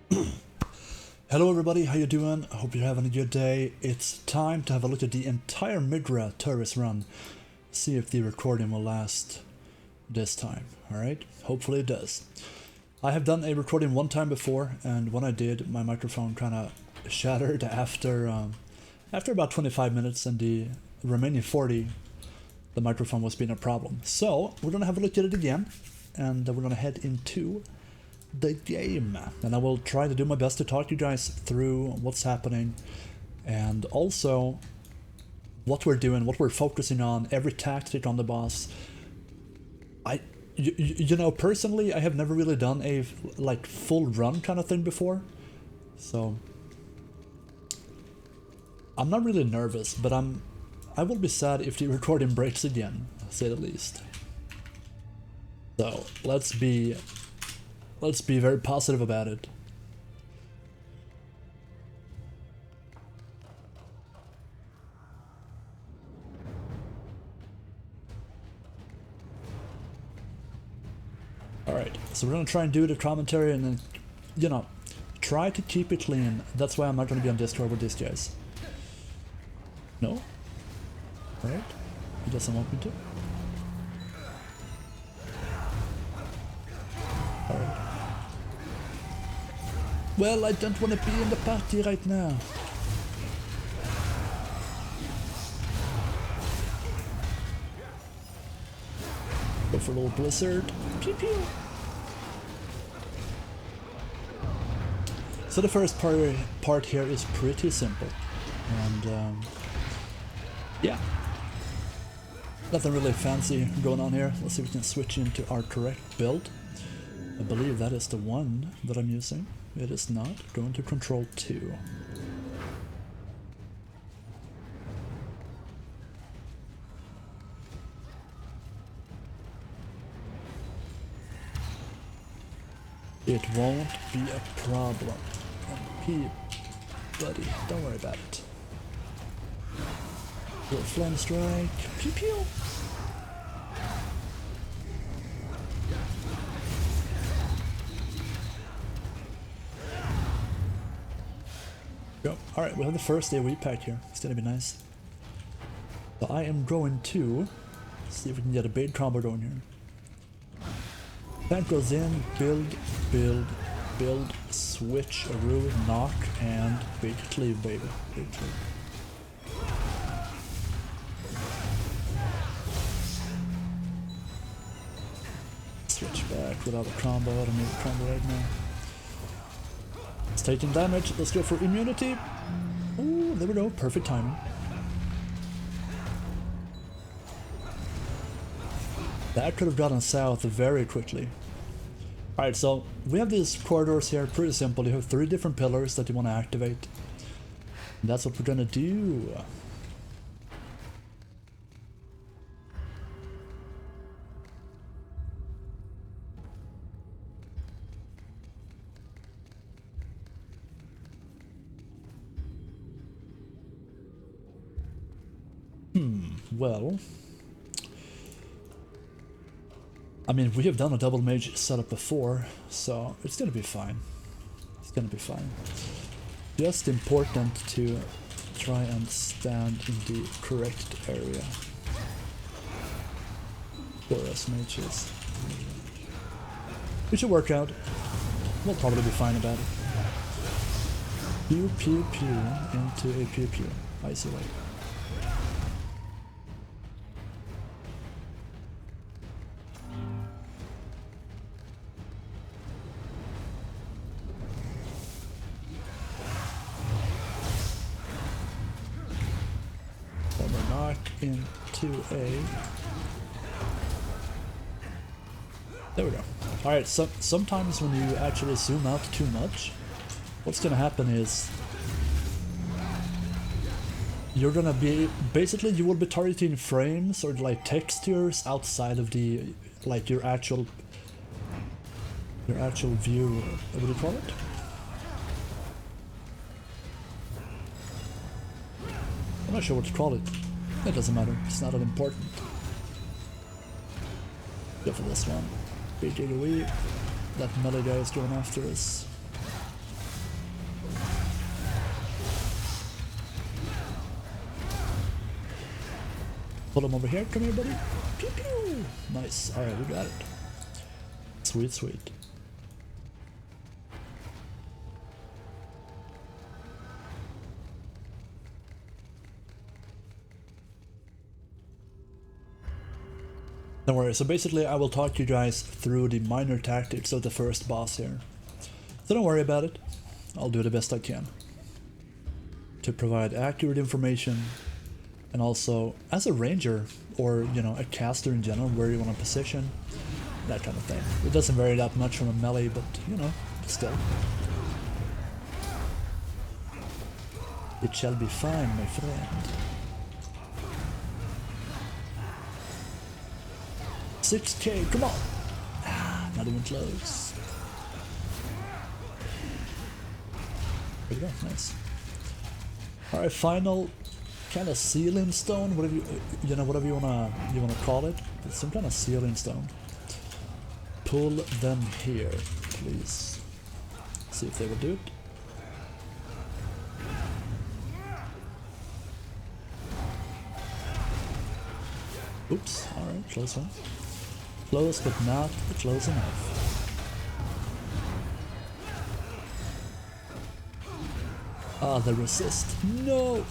Hello everybody, how you doing? I hope you're having a good day. It's time to have a look at the entire Migra Turris run. See if the recording will last this time, alright? Hopefully it does. I have done a recording one time before, and when I did, my microphone kinda shattered after about 25 minutes, and the remaining 40, the microphone was being a problem. So, we're gonna have a look at it again, and we're gonna head into the game, and I will try to do my best to talk you guys through what's happening and also what we're doing, what we're focusing on, every tactic on the boss. You know, personally, I have never really done a like full run kind of thing before, so I'm not really nervous, but I will be sad if the recording breaks again, to say the least. So let's be very positive about it. Alright, so we're gonna try and do the commentary and then, you know, try to keep it clean. That's why I'm not gonna be on Discord with these guys. No? Alright, he doesn't want me to. Alright. Well, I don't want to be in the party right now. Go for a little blizzard. Pew pew. So the first part here is pretty simple, and yeah, nothing really fancy going on here. Let's see if we can switch into our correct build. I believe that is the one that I'm using. It is not. Going to control 2. It won't be a problem. Buddy, don't worry about it. Little flame strike. Pew pew. Alright, we have the first AoE pack here. It's gonna be nice. So I am going to see if we can get a big combo going here. Tank goes in, build, switch, Aru, knock, and big cleave, baby. Big cleave. Switch back without a combo. I don't need a combo right now. It's taking damage. Let's go for immunity. Ooh, there we go. Perfect timing. That could have gotten south very quickly. Alright, so we have these corridors here. Pretty simple. You have 3 different pillars that you want to activate. And that's what we're gonna do. Well, I mean, we have done a double mage setup before, so it's gonna be fine. It's gonna be fine. Just important to try and stand in the correct area for us mages. We should work out. We'll probably be fine about it. Pew pew pew into a pew pew. Isolate. Into a... There we go. Alright, so sometimes when you actually zoom out too much, what's gonna happen is you're gonna be... Basically, you will be targeting frames or like textures outside of the... like your actual view. What do you call it? I'm not sure what to call it. It doesn't matter, it's not that important. Go for this one. Big AoE. That melee guy is going after us. Pull him over here. Come here, buddy. Pew pew. Nice. Alright, we got it. Sweet, sweet. Don't worry, so basically I will talk you guys through the minor tactics of the first boss here. So don't worry about it, I'll do the best I can to provide accurate information, and also as a ranger, or you know, a caster in general, where you want to position, that kind of thing. It doesn't vary that much from a melee, but you know, still. It shall be fine, my friend. 6k, come on! Ah, not even close. There we go, nice. Alright, final kind of sealing stone, whatever whatever you wanna call it. It's some kind of sealing stone. Pull them here, please. See if they will do it. Oops, alright, close one. Close, but not close enough. Ah, the resist. No!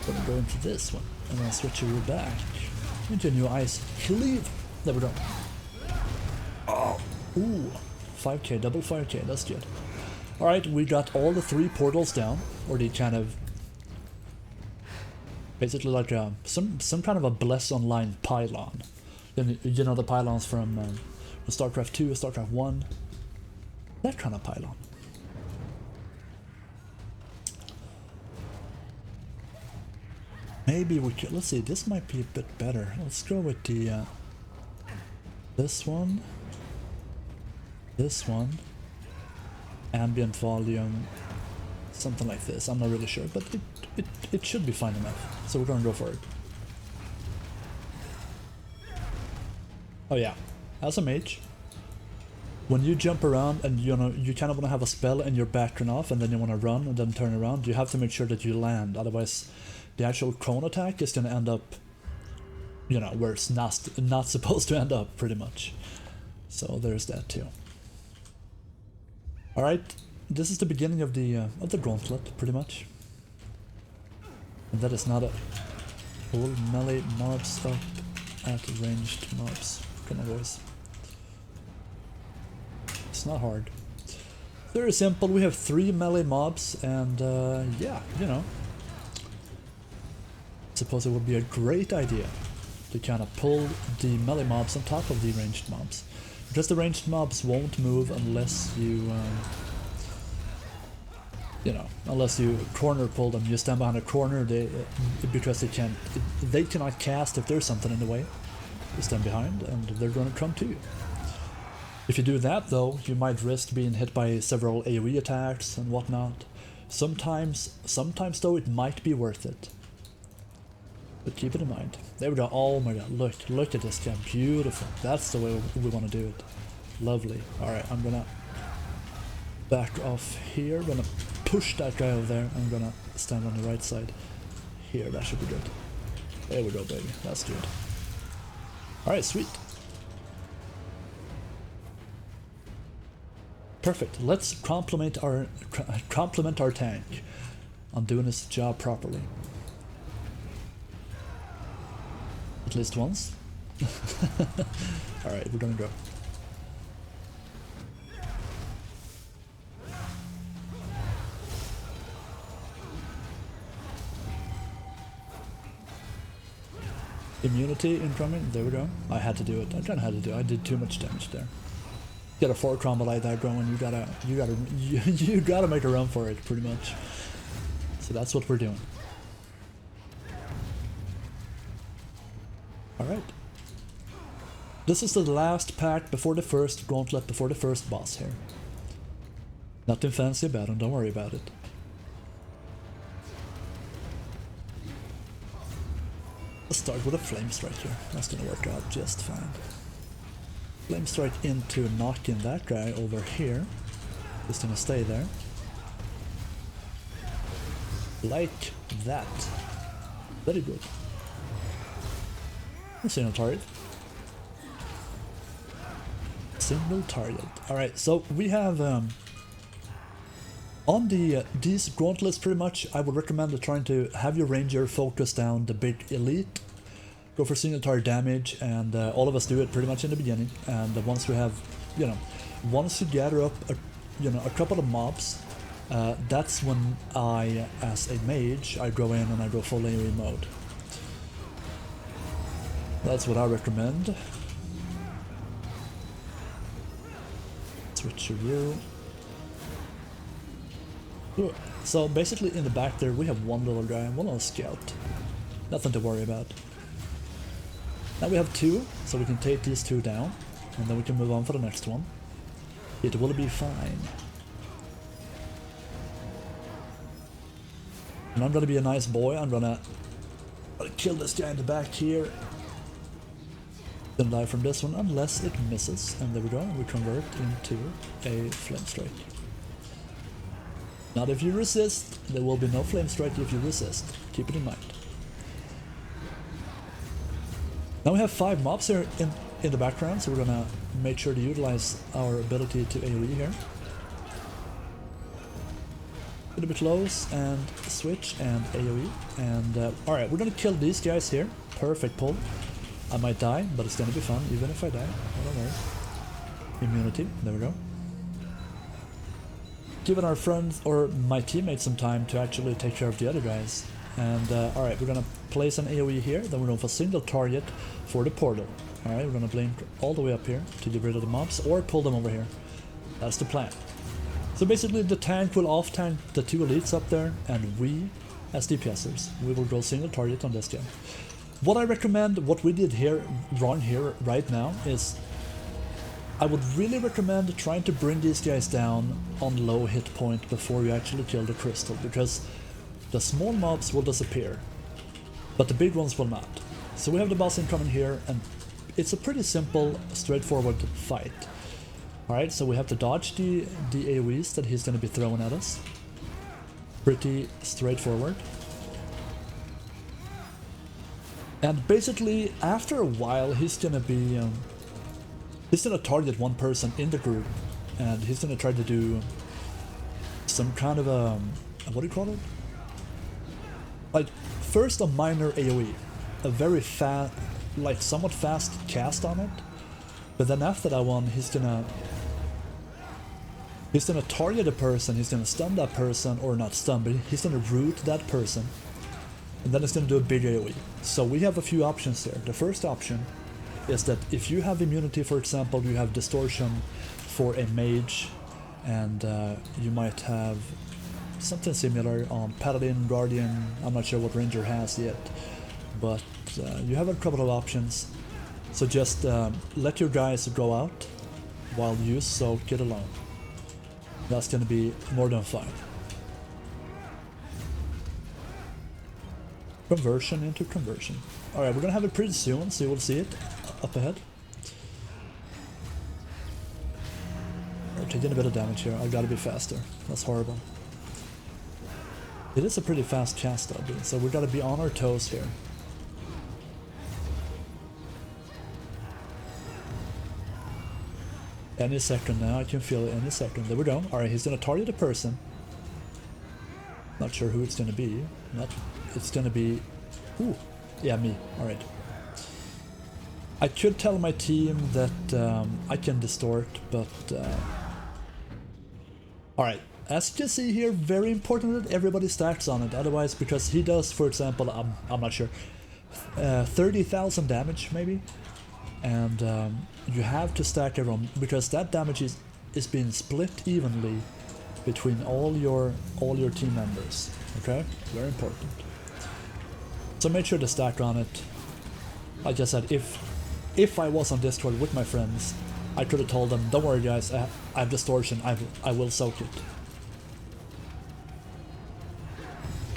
Gonna go into this one, and then switch you back into a new ice cleave. There we go. Oh, ooh, 5k, double 5k, that's good. Alright, we got all the 3 portals down, or the kind of basically like some kind of a Bless Online pylon. Then you know the pylons from StarCraft 2, StarCraft 1, that kind of pylon. Maybe we could, let's see, this might be a bit better. Let's go with the this one, ambient volume, something like this. I'm not really sure, but it should be fine enough. So we're gonna go for it. Oh yeah, as a mage, when you jump around and you know you kind of want to have a spell and you're backing off, and then you want to run and then turn around, you have to make sure that you land. Otherwise, the actual cone attack is gonna end up, you know, where it's not supposed to end up, pretty much. So there's that too. All right. This is the beginning of the gauntlet, pretty much. And that is not a full melee mob stop at ranged mobs. Come on, boys. It's not hard. Very simple. We have 3 melee mobs, and yeah, you know. I suppose it would be a great idea to kind of pull the melee mobs on top of the ranged mobs, because the ranged mobs won't move unless you. You know, unless you corner pull them, you stand behind a corner, because they cannot cast if there's something in the way. You stand behind, and they're going to come to you. If you do that, though, you might risk being hit by several AoE attacks and whatnot. Sometimes though, it might be worth it. But keep it in mind. There we go. Oh my god, look at this guy, beautiful. That's the way we want to do it. Lovely. All right, I'm gonna back off here. Gonna push that guy over there. I'm gonna stand on the right side here. That should be good. There we go, baby. That's good. Alright, sweet. Perfect. Let's compliment our tank on doing his job properly. At least once. Alright, we're gonna go. Immunity incoming, there we go. I had to do it. I kinda had to do it. I did too much damage there. Get a 4 combo like that going, you gotta make a run for it, pretty much. So that's what we're doing. Alright. This is the last pack before the first gauntlet, before the first boss here. Nothing fancy about him, don't worry about it. Let's start with a flame strike here. That's gonna work out just fine. Flame strike into knocking that guy over here. Just gonna stay there. Like that. Very good. Single target. Single target. Alright, so we have on these gauntlets pretty much I would recommend trying to have your ranger focus down the big elite. Go for single target damage, and all of us do it pretty much in the beginning, and once we have, you know, once you gather up a couple of mobs, that's when I, as a mage, I go in and I go full AoE mode. That's what I recommend. Switch you. So basically in the back there we have one little guy and one little scout. Nothing to worry about. Now we have two, so we can take these two down, and then we can move on for the next one. It will be fine. And I'm gonna be a nice boy, I'm gonna kill this guy in the back here. Don't die from this one unless it misses, and there we go, we convert into a flame strike. Not if you resist, there will be no flame strike if you resist, keep it in mind. Now we have 5 mobs here in the background, so we're gonna make sure to utilize our ability to AoE here. A bit close, and switch, and AoE, and alright, we're gonna kill these guys here. Perfect pull. I might die, but it's gonna be fun, even if I die. I don't know. Immunity, there we go. Giving our friends, or my teammates, some time to actually take care of the other guys. And alright, we're gonna place an AoE here, then we're going for single target for the portal. Alright, we're gonna blink all the way up here to get rid of the mobs, or pull them over here. That's the plan. So basically the tank will off-tank the 2 elites up there, and we, as DPSers, we will go single target on this game. What I recommend, what we did here, wrong here, right now, is I would really recommend trying to bring these guys down on low hit point before you actually kill the crystal, because the small mobs will disappear, but the big ones will not. So we have the boss incoming here, and it's a pretty simple, straightforward fight. Alright, so we have to dodge the AoEs that he's going to be throwing at us. Pretty straightforward. And basically, after a while, he's going to be... he's going to target one person in the group, and he's going to try to do some kind of a... what do you call it? Like, first a minor AoE, a very fast, like somewhat fast cast on it, but then after that one he's gonna target a person, he's gonna stun that person, or not stun, but he's gonna root that person, and then it's gonna do a big AoE. So we have a few options there. The first option is that if you have immunity, for example, you have distortion for a mage, and you might have something similar on Paladin, Guardian. I'm not sure what Ranger has yet, but you have a couple of options. So just let your guys go out while you soak it alone. That's gonna be more than fine. Conversion into conversion. Alright, we're gonna have it pretty soon, so you will see it up ahead. We're taking a bit of damage here, I gotta be faster. That's horrible. It is a pretty fast cast though, so we gotta be on our toes here. Any second now, I can feel it any second. There we go. Alright, he's gonna target a person. Not sure who it's gonna be. It's gonna be... Ooh, yeah, me. Alright. I could tell my team that I can distort, but... Alright. As you can see here, very important that everybody stacks on it, otherwise, because he does, for example, I'm not sure, 30,000 damage maybe, and you have to stack everyone, because that damage is being split evenly between all your team members, okay? Very important. So make sure to stack on it. Like I said, if I was on Discord with my friends, I could have told them, don't worry guys, I have distortion, I will soak it.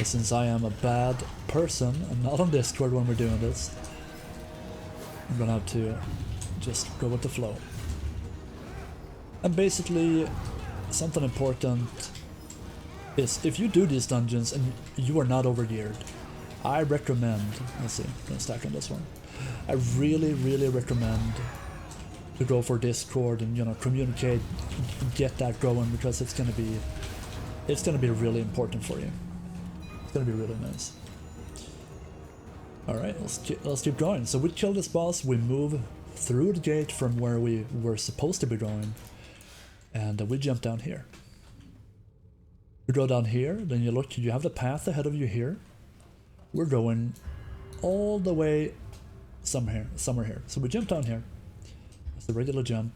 Since I am a bad person and not on Discord when we're doing this, I'm gonna have to just go with the flow. And basically, something important is if you do these dungeons and you are not overgeared, I recommend, let's see, I'm gonna stack on this one. I really, really recommend to go for Discord and, you know, communicate, get that going, because it's gonna be really important for you. It's gonna be really nice. All right, let's keep going. So we kill this boss, we move through the gate from where we were supposed to be going, and we jump down here. You go down here, then you look, you have the path ahead of you here. We're going all the way somewhere here. So we jump down here. That's the regular jump.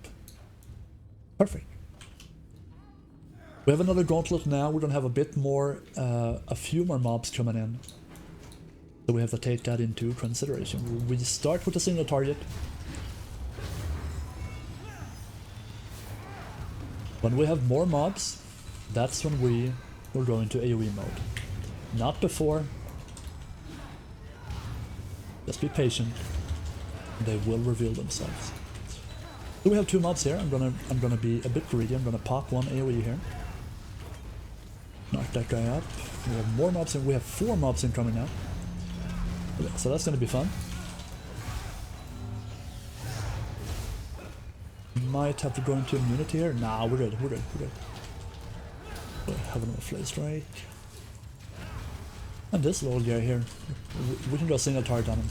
Perfect. We have another gauntlet now. We're gonna have a bit more, a few more mobs coming in. So we have to take that into consideration. We start with a single target. When we have more mobs, that's when we will go into AoE mode. Not before. Just be patient. They will reveal themselves. So we have two mobs here. I'm gonna be a bit greedy. I'm gonna pop one AoE here. Knock that guy up. We have more mobs in. We have 4 mobs incoming now. So that's gonna be fun. Might have to go into immunity here. Nah, we're good. We're good. We have another flame strike. And this little guy here, we can go single target on him.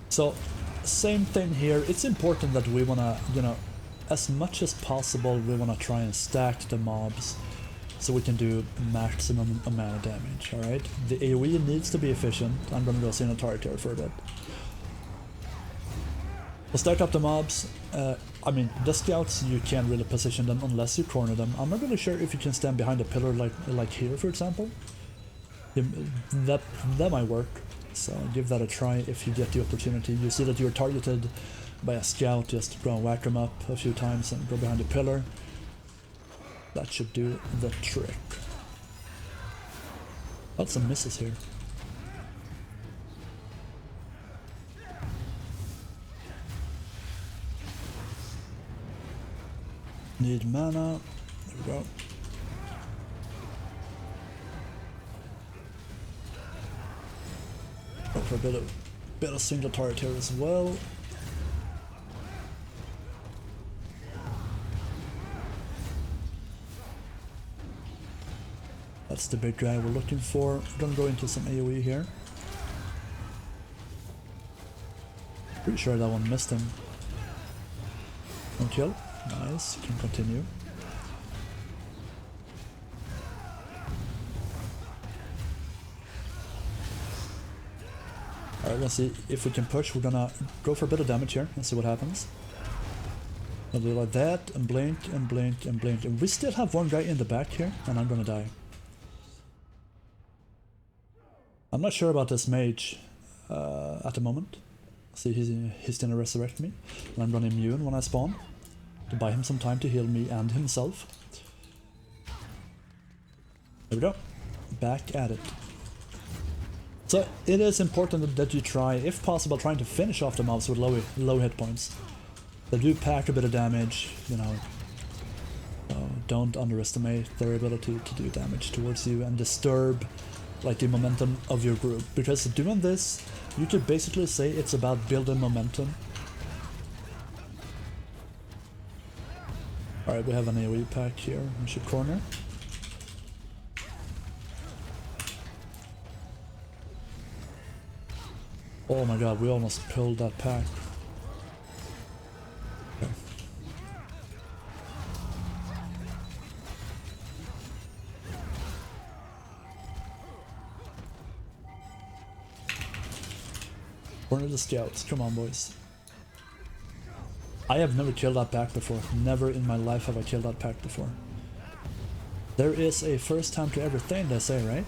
So, same thing here. It's important that we wanna, you know, as much as possible, we wanna try and stack the mobs so we can do maximum amount of damage, alright? The AoE needs to be efficient. I'm gonna go single target here for a bit. We'll stack up the mobs. I mean, the scouts, you can't really position them unless you corner them. I'm not really sure if you can stand behind a pillar like here, for example. That might work. So give that a try if you get the opportunity. You see that you're targeted by a scout, just go and whack them up a few times and go behind the pillar. That should do the trick. Lots of misses here. Need mana. There we go. Go for a bit of single turret here as well. That's the big guy we're looking for. We're gonna go into some AoE here. Pretty sure that one missed him. One kill. Nice, can continue. Alright, let's see if we can push. We're gonna go for a bit of damage here and see what happens. I'll do like that, and blink, and blink, and blink. And we still have one guy in the back here, and I'm gonna die. I'm not sure about this mage at the moment. See, he's gonna resurrect me. And I'm gonna immune when I spawn, to buy him some time to heal me and himself. There we go. Back at it. So it is important that you try, if possible, trying to finish off the mobs with low hit points. They do pack a bit of damage, you know. So don't underestimate their ability to do damage towards you and disturb like the momentum of your group. Because doing this, you could basically say it's about building momentum. Alright, we have an AoE pack here. We should corner. Oh my god, we almost pulled that pack. Okay. Corner the scouts, come on boys. I have never killed that pack before. Never in my life have I killed that pack before. There is a first time to everything, they say, right?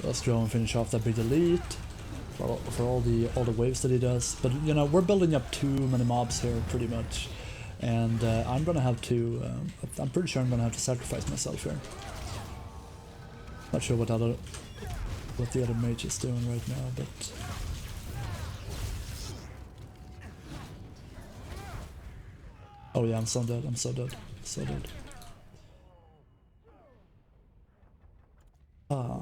Let's go and finish off that big elite for all the waves that he does. But you know, we're building up too many mobs here, pretty much, and I'm gonna have to. I'm pretty sure I'm gonna have to sacrifice myself here. Not sure what the other mage is doing right now, but. Oh yeah, I'm so dead. I'm so dead. So dead. Ah.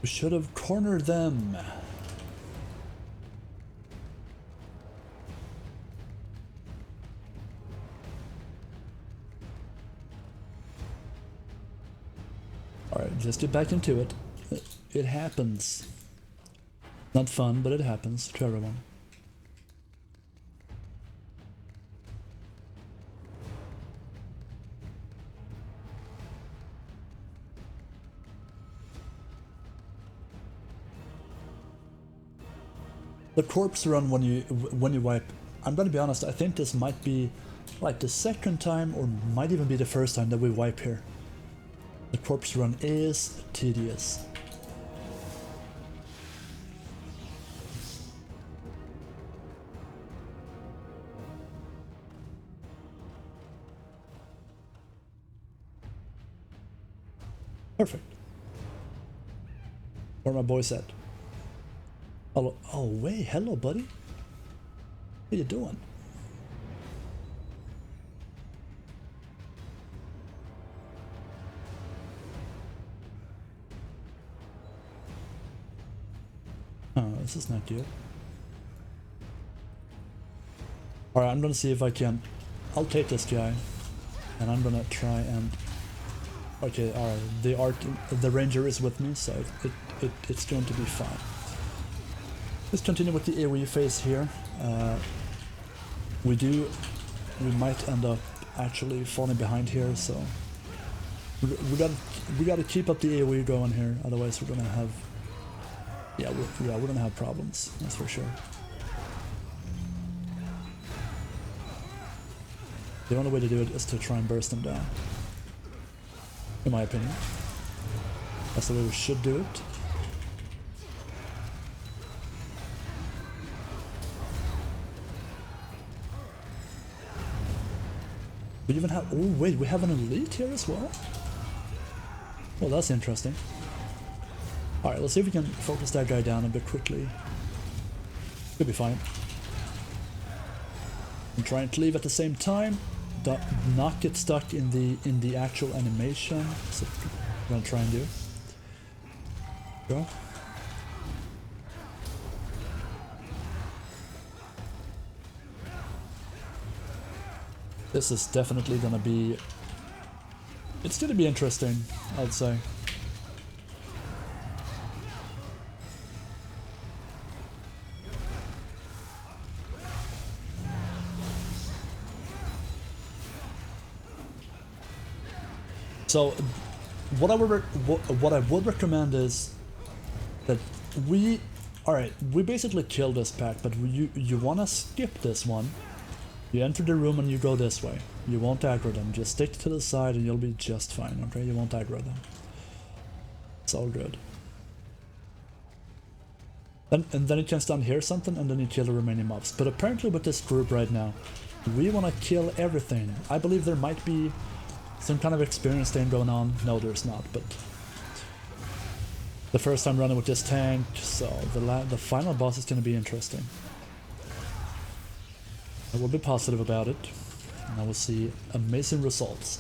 We should have cornered them. Alright, just get back into it. It happens. Not fun, but it happens to everyone. The corpse run when you wipe, I'm gonna be honest, I think this might be like the second time or might even be the first time that we wipe here. The corpse run is tedious. Perfect. Where my boys at? Hello. Oh wait, hello buddy. What you doing? Oh, this is not good. Alright, I'm gonna see if I can. I'll take this guy. And I'm gonna try and. Okay, alright. The ranger is with me, so it's going to be fine. Let's continue with the AoE phase here. We might end up actually falling behind here, so we gotta keep up the AoE going here. Otherwise, we're gonna have we're gonna have problems. That's for sure. The only way to do it is to try and burst them down. In my opinion, that's the way we should do it. We even have. Oh wait, we have an elite here as well. Well, that's interesting. All right, let's see if we can focus that guy down a bit quickly. Could be fine. I'm trying to leave at the same time. Not get stuck in the actual animation. So I'm gonna try and do. Go. This is definitely gonna be. It's gonna be interesting, I'd say. So, what I would recommend is that we basically kill this pack, but you wanna skip this one. You enter the room and you go this way. You won't aggro them. Just stick to the side and you'll be just fine. Okay, you won't aggro them. It's all good. And then you can stand here something and then you kill the remaining mobs. But apparently with this group right now, we wanna kill everything. I believe there might be some kind of experience thing going on. No, there's not, but the first time running with this tank, so the final boss is going to be interesting. I will be positive about it, and I will see amazing results.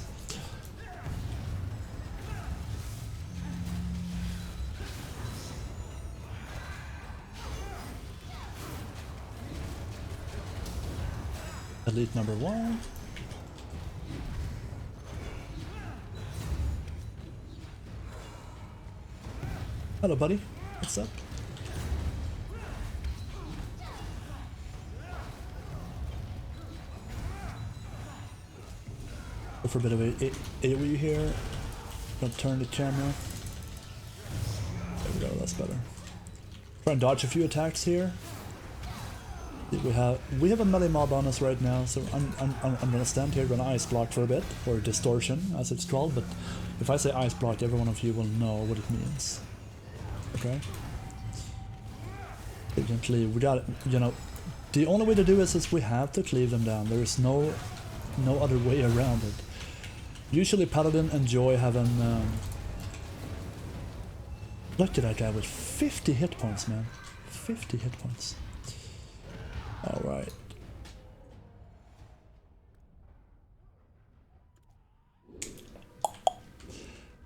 Elite number 1. Hello, buddy. What's up? Go for a bit of AoE here. Gonna turn the camera. There we go, that's better. Try and dodge a few attacks here. We have a melee mob on us right now, so I'm gonna stand here, gonna ice block for a bit, or distortion as it's called. But if I say ice block, every one of you will know what it means. Okay. Evidently, we got, you know, the only way to do this is we have to cleave them down. There is no other way around it. Usually Paladin enjoy having... look at that guy with 50 hit points, man. 50 hit points. Alright.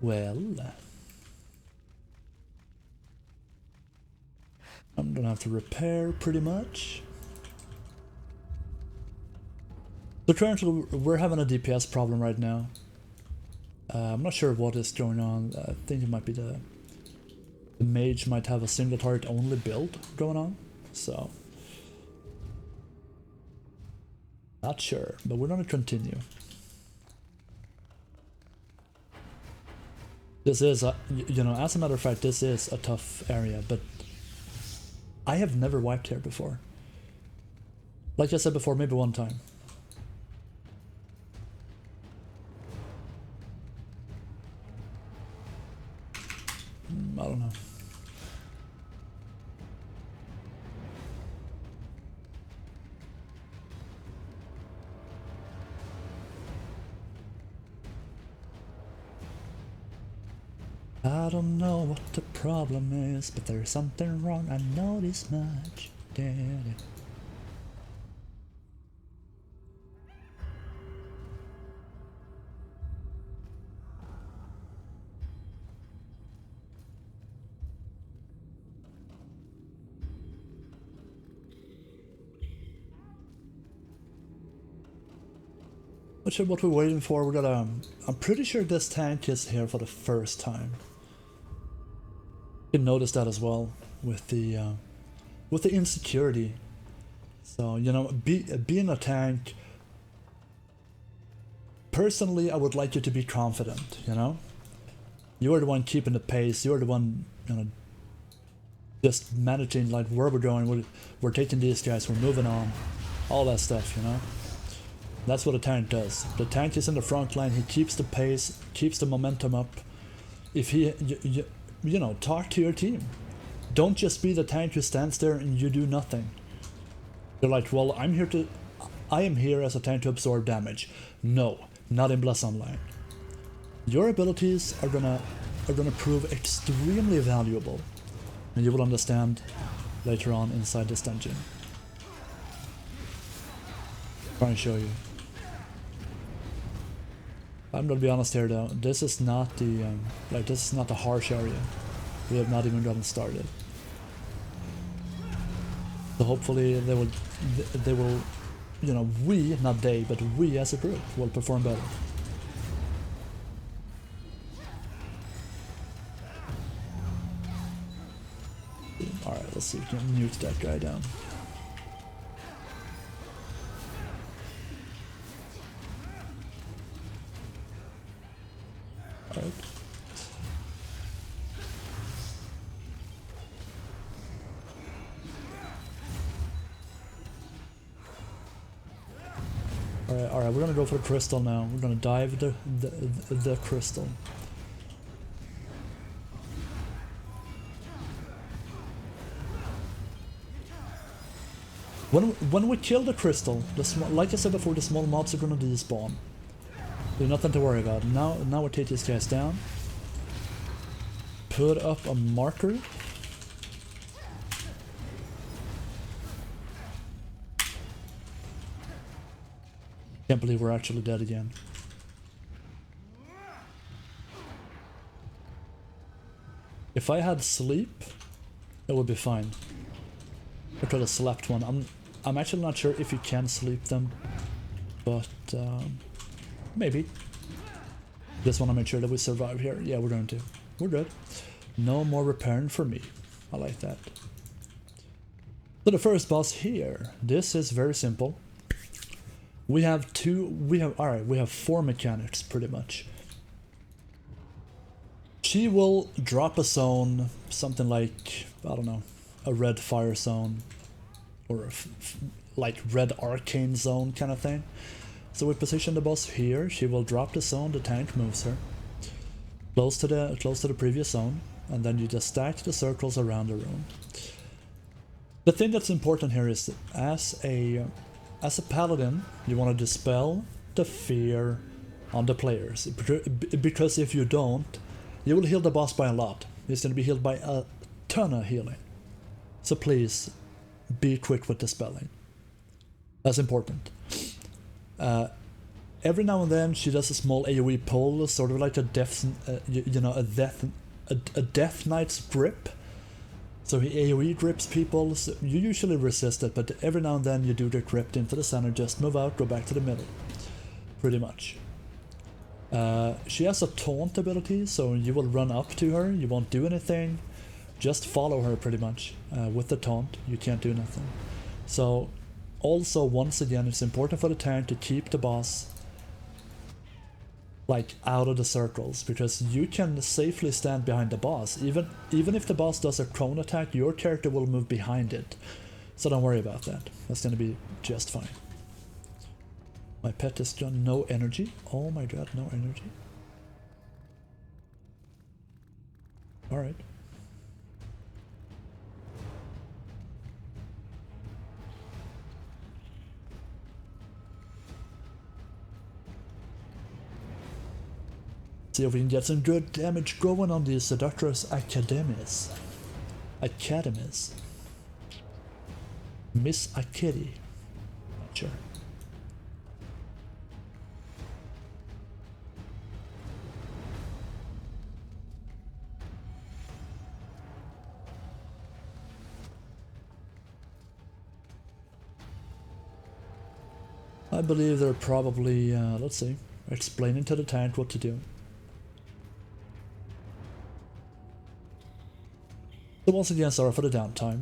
Well... I'm gonna have to repair pretty much. So currently we're having a DPS problem right now. I'm not sure what is going on. I think it might be the mage might have a single target only build going on. So not sure, but we're gonna continue. This is a, you know, as a matter of fact, this is a tough area, but I have never wiped here before. Like I said before, maybe one time. I don't know. I don't know what the problem is, but there's something wrong, I know this much. Yeah. Not sure what we're waiting for. We got I'm pretty sure this tank is here for the first time. You can notice that as well with the insecurity. So, you know, being a tank, personally I would like you to be confident, you know? You're the one keeping the pace, you're the one, you know, just managing like where we're going, we're taking these guys, we're moving on, all that stuff, you know? That's what a tank does. The tank is in the front line, he keeps the pace, keeps the momentum up. If he, you know, talk to your team. Don't just be the tank who stands there and you do nothing. You're like, well, I am here as a tank to absorb damage. No, not in Bless Online. Your abilities are gonna prove extremely valuable, and you will understand later on inside this dungeon. Try and show you. I'm gonna be honest here though, this is not the this is not the harsh area. We have not even gotten started. So hopefully they will, you know, we, not they, but we as a group will perform better. Alright, let's see if we can mute that guy down. Alright. Alright, we're gonna go for the crystal now. We're gonna dive the crystal. When we kill the crystal, like I said before, the small mobs are gonna despawn. There's nothing to worry about. Now we take these guys down. Put up a marker. Can't believe we're actually dead again. If I had sleep, it would be fine. I could have slept one. I'm actually not sure if you can sleep them, but maybe. Just want to make sure that we survive here. Yeah, we're going to. We're good. No more repairing for me. I like that. So the first boss here. This is very simple. We have four mechanics pretty much. She will drop a zone, something like, I don't know, a red fire zone or a like red arcane zone kind of thing. So we position the boss here. She will drop the zone, the tank moves her close to the previous zone, and then you just stack the circles around the room. The thing that's important here is that as a paladin, you want to dispel the fear on the players, because if you don't, you will heal the boss by a lot. He's going to be healed by a ton of healing. So please be quick with dispelling. That's important. Every now and then she does a small AoE pull, sort of like a death knight's grip. So he AoE grips people. So you usually resist it, but every now and then you do get gripped into the center. Just move out, go back to the middle. Pretty much. She has a taunt ability, so you will run up to her. You won't do anything. Just follow her pretty much. With the taunt, you can't do nothing. So also, once again, it's important for the tank to keep the boss like out of the circles, because you can safely stand behind the boss. Even if the boss does a cone attack, your character will move behind it. So don't worry about that. That's gonna be just fine. My pet is done. No energy. Oh my god, no energy. Alright. See if we can get some good damage going on these Seductress Academies. Miss Akiri. Not sure. I believe they're probably, let's see, explaining to the tank what to do. So once again, sorry for the downtime.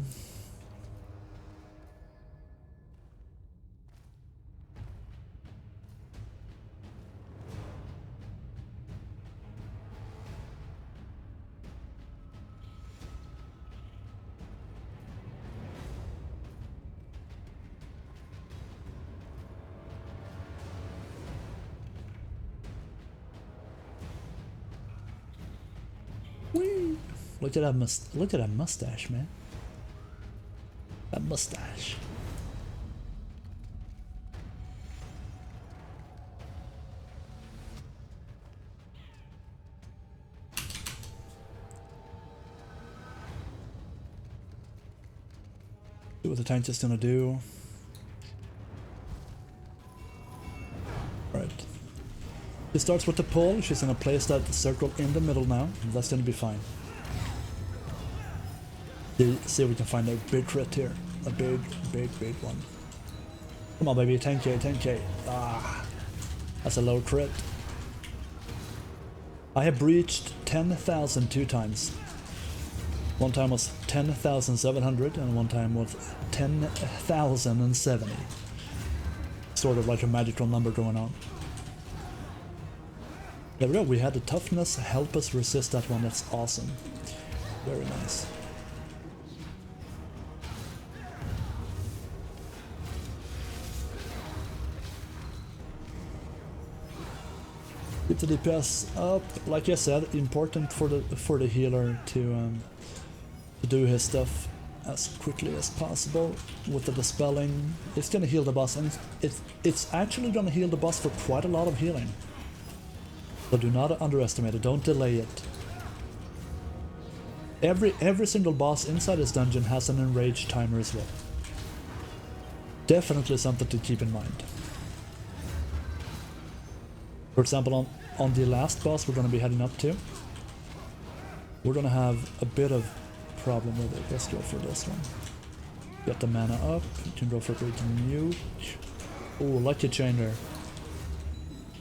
Whee! Look at that mustache, man. That mustache. See what the tank is gonna do. Right. She starts with the pull. She's gonna place that circle in the middle now. That's gonna be fine. See if we can find a big crit here. A big one. Come on, baby. 10k, 10k. Ah, that's a low crit. I have breached 10,000 two times. One time was 10,700 and one time was 10,070. Sort of like a magical number going on. There we go. We had the toughness help us resist that one. That's awesome. Very nice. Keep the DPS up. Like I said, important for the healer to do his stuff as quickly as possible with the dispelling. It's gonna heal the boss, and it's actually gonna heal the boss for quite a lot of healing. So do not underestimate it. Don't delay it. Every single boss inside this dungeon has an enraged timer as well. Definitely something to keep in mind. For example, on the last boss we're going to be heading up to, we're going to have a bit of problem with it. Let's go for this one. Get the mana up. You can go for a great nuke. Oh, lucky chain there.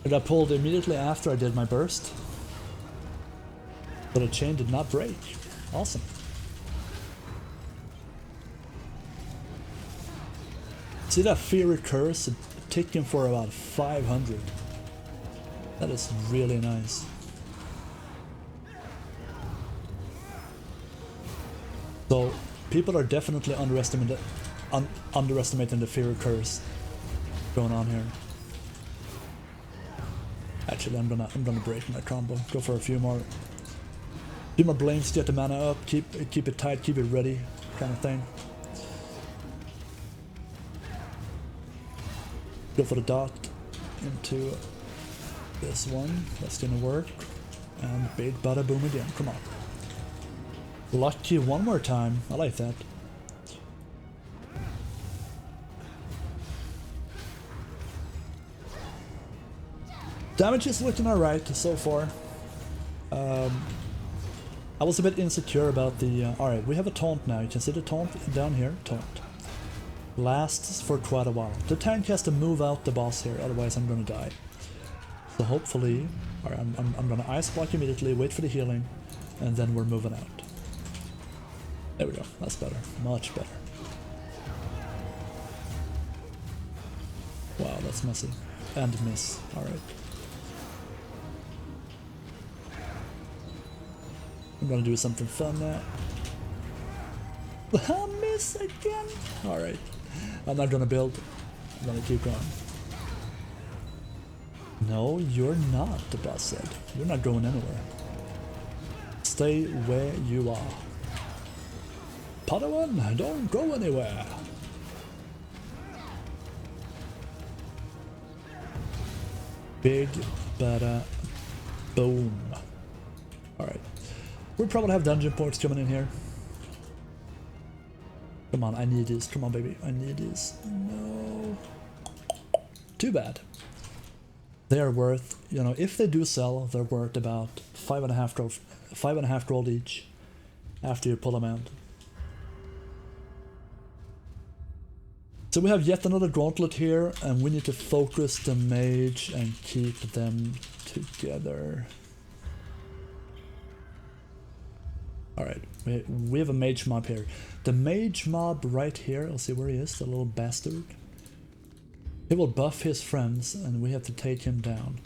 I got pulled immediately after I did my burst, but the chain did not break. Awesome. See that Fury Curse ticking for about 500. That is really nice. So People are definitely underestimating the fear curse going on here. Actually, I'm gonna break my combo. Go for a few more blinks, get the mana up, keep it tight, keep it ready, kind of thing. Go for the dot into this one. That's gonna work. And big bada boom again. Come on. Lucky one more time. I like that. Damage is looking alright so far. I was a bit insecure about the... Alright, we have a taunt now. You can see the taunt down here. Taunt. Lasts for quite a while. The tank has to move out the boss here, otherwise I'm gonna die. So hopefully... Alright, I'm gonna ice block immediately, wait for the healing, and then we're moving out. There we go. That's better. Much better. Wow, that's messy. And miss. Alright. I'm gonna do something fun now. I miss again! Alright. I'm not gonna build. I'm gonna keep going. No, you're not, the boss said. You're not going anywhere. Stay where you are. Padawan, don't go anywhere! Big bada boom. Alright. We'll probably have dungeon ports coming in here. Come on, I need this. Come on, baby. I need this. No. Too bad. They are worth, you know, if they do sell, they're worth about 5.5 gold each after you pull them out. So we have yet another gauntlet here, and we need to focus the mage and keep them together. Alright, we have a mage mob here. The mage mob right here, I'll see where he is, the little bastard. He will buff his friends and we have to take him down.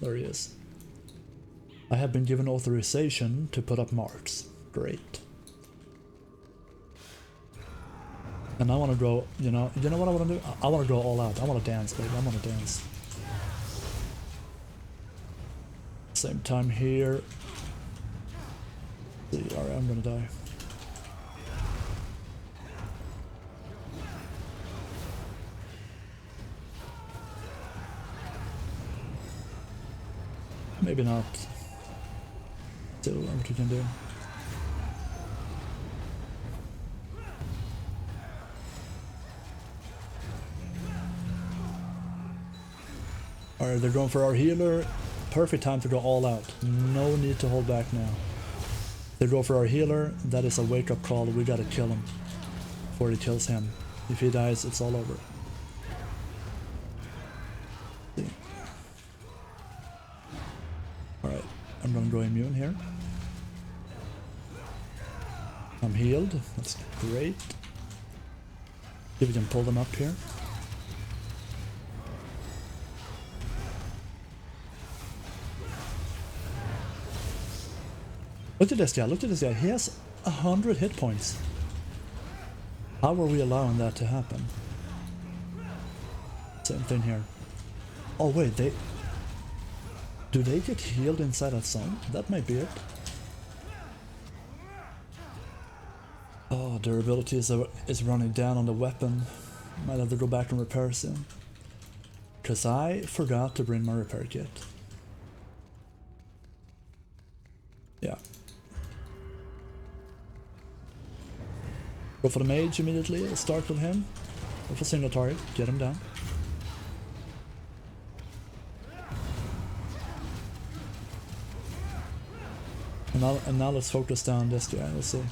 There he is. I have been given authorization to put up marks. Great. And I want to go, you know what I want to do? I want to go all out. I want to dance, baby. I want to dance. Same time here. Alright, I'm gonna die. Maybe not. Still, what we can do. Alright, they're going for our healer. Perfect time to go all out. No need to hold back now. They go for our healer. That is a wake-up call. We gotta kill him before he kills him. If he dies, it's all over. Alright, I'm gonna go immune here. I'm healed. That's great. See if we can pull them up here. Look at this guy, look at this guy. He has 100 hit points. How are we allowing that to happen? Same thing here. Oh wait, do they get healed inside that zone? That might be it. Oh, durability is running down on the weapon. Might have to go back and repair soon. Because I forgot to bring my repair kit. Yeah. Go for the mage immediately, start with him. Go for single target, get him down. And now let's focus down this guy, let's see.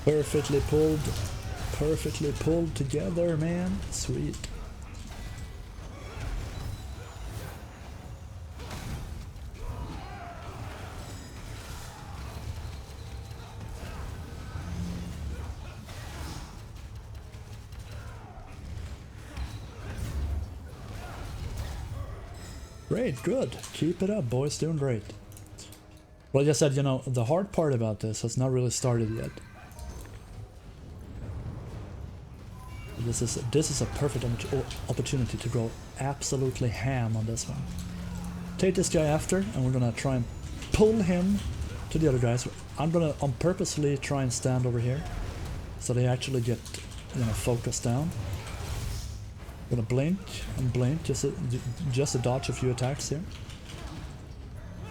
Perfectly pulled together, man. Sweet. Great, good. Keep it up, boys. Doing great. Like I said, you know, the hard part about this has not really started yet. This is a perfect opportunity to go absolutely ham on this one. Take this guy after, and we're gonna try and pull him to the other guys. I'm gonna purposely try and stand over here, so they actually get, you know, focused down. I'm gonna blink and blink just to dodge a few attacks here.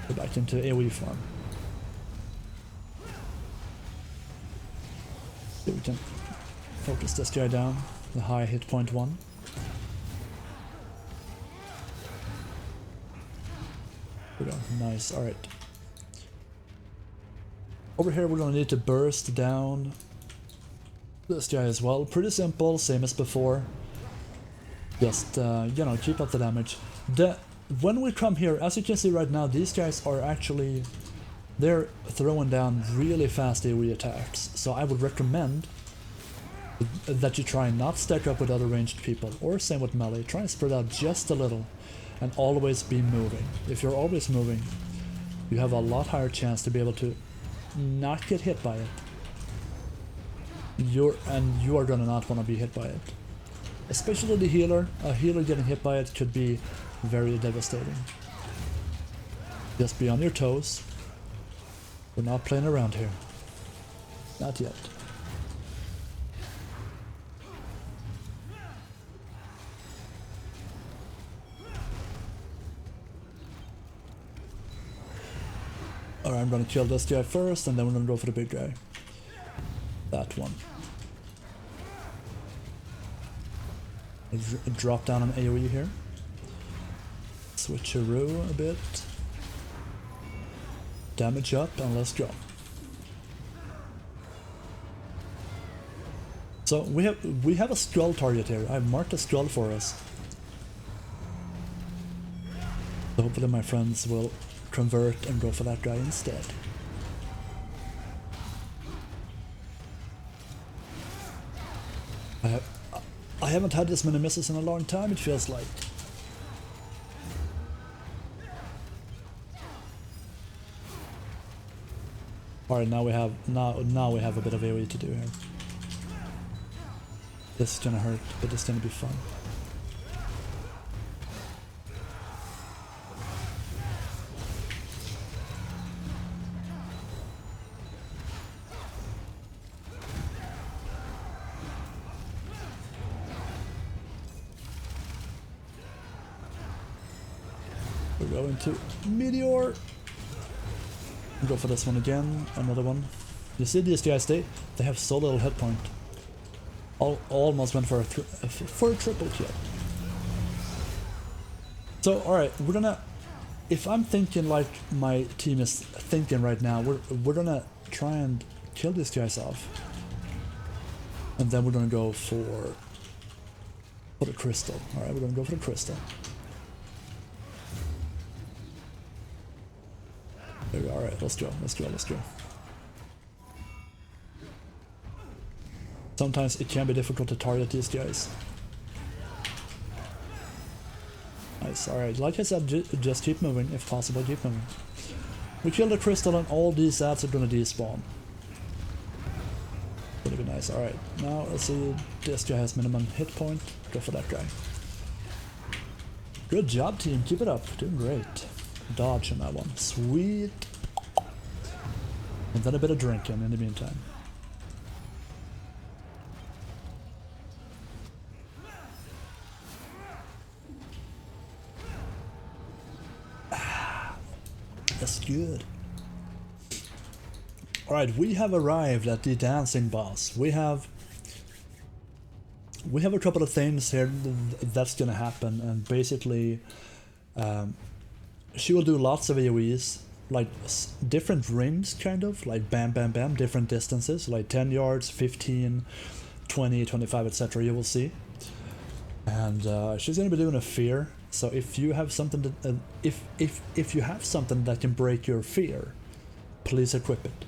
Go back into AoE form. See if we can focus this guy down. The high hit point one. There we go. Nice. Alright. Over here we're gonna need to burst down this guy as well. Pretty simple, same as before. Just, you know, keep up the damage. When we come here, as you can see right now, these guys are actually... they're throwing down really fast AoE attacks. So I would recommend that you try and not stack up with other ranged people, or same with melee. Try and spread out just a little and always be moving. If you're always moving, you have a lot higher chance to be able to not get hit by it. You are gonna not want to be hit by it. Especially the healer. A healer getting hit by it could be very devastating. Just be on your toes. We're not playing around here. Not yet. Alright, I'm gonna kill this guy first, and then we're gonna go for the big guy. That one. Drop down an AoE here. Switcheroo a bit. Damage up, and let's go. So we have a scroll target here. I've marked a scroll for us. So hopefully my friends will convert and go for that guy instead. I haven't had this many misses in a long time, it feels like. Alright, now we have a bit of AoE to do here. This is gonna hurt, but it's gonna be fun. We're going to Meteor. Go for this one again, another one. You see these guys, they have so little hit point. Almost went for a triple kill. So alright, we're gonna... if I'm thinking like my team is thinking right now, we're gonna try and kill these guys off. And then we're gonna go for the crystal. Alright, we're gonna go for the crystal. There we go. Alright, let's go. Sometimes it can be difficult to target these guys. Nice, alright. Like I said, just keep moving, if possible, keep moving. We kill the crystal and all these ads are gonna despawn. Gonna be nice, alright. Now let's see, this guy has minimum hit point. Go for that guy. Good job, team, keep it up, doing great. Dodge on that one, sweet. And then a bit of drinking in the meantime. That's good. Alright, we have arrived at the dancing boss. We have a couple of things here that's gonna happen, and basically she will do lots of AoEs, like different rims, kind of, like bam bam bam, different distances, like 10 yards, 15, 20, 25, etc. You will see. And she's gonna be doing a fear. So if you have something that, if you have something that can break your fear, please equip it.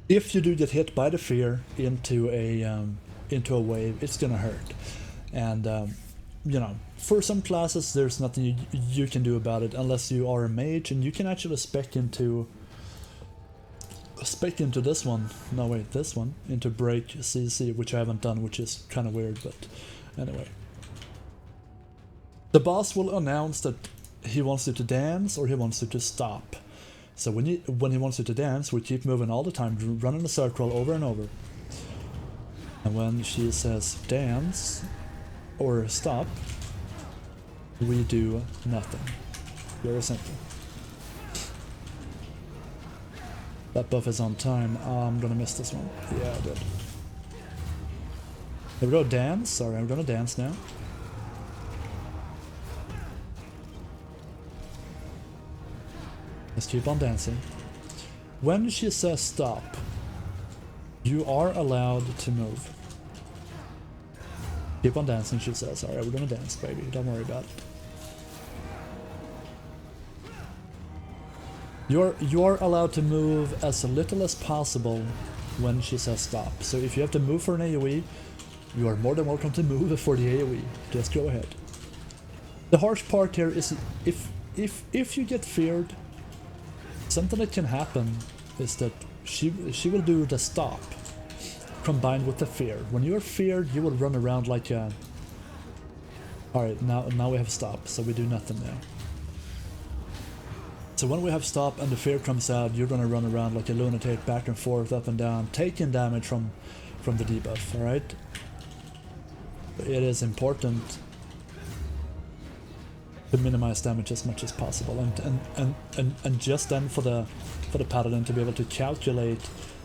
If you do get hit by the fear into a wave, it's gonna hurt. And you know, for some classes, there's nothing you can do about it unless you are a mage, and you can actually spec into this one. No wait, this one into break CC, which I haven't done, which is kind of weird, but anyway. The boss will announce that he wants you to dance or he wants you to stop. So when he wants you to dance, we keep moving all the time, running a circle over and over. And when she says dance or stop, we do nothing. Very simple. That buff is on time. I'm gonna miss this one. Yeah, I did. There we go, dance. Sorry, I'm gonna dance now. Let's keep on dancing. When she says stop, you are allowed to move. Keep on dancing, she says. Alright, we're gonna dance, baby. Don't worry about it. You are allowed to move as little as possible when she says stop. So if you have to move for an AoE, you are more than welcome to move for the AoE. Just go ahead. The harsh part here is if you get feared, something that can happen is that she will do the stop combined with the fear. When you're feared, you will run around like a... Alright, now we have stop, so we do nothing now. So when we have stop and the fear comes out, you're gonna run around like a lunatic, back and forth, up and down, taking damage from the debuff, alright? It is important to minimize damage as much as possible, and just then for the paladin to be able to calculate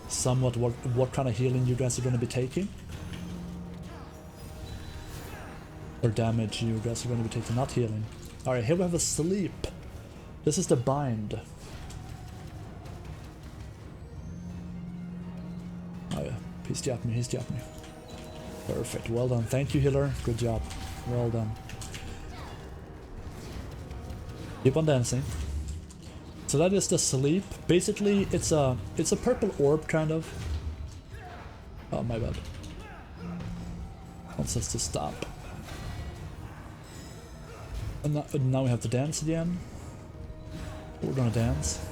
somewhat what kind of healing you guys are going to be taking, or damage you guys are going to be taking, not healing. All right, here we have a sleep. This is the bind. Oh yeah, he's got me. Perfect. Well done. Thank you, healer. Good job. Well done. Keep on dancing. So that is the sleep. Basically, it's a purple orb, kind of. Oh, my bad. Wants us to stop. And now we have to dance again. We're gonna dance.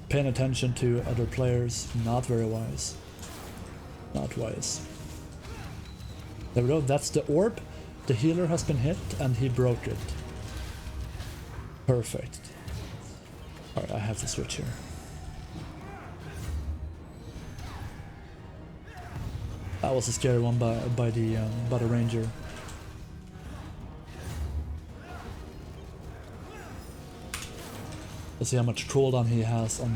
Paying attention to other players, not very wise. Not wise. There we go, that's the orb. The healer has been hit and he broke it. Perfect. Alright, I have to switch here. That was a scary one by the ranger. Let's see how much cooldown he has on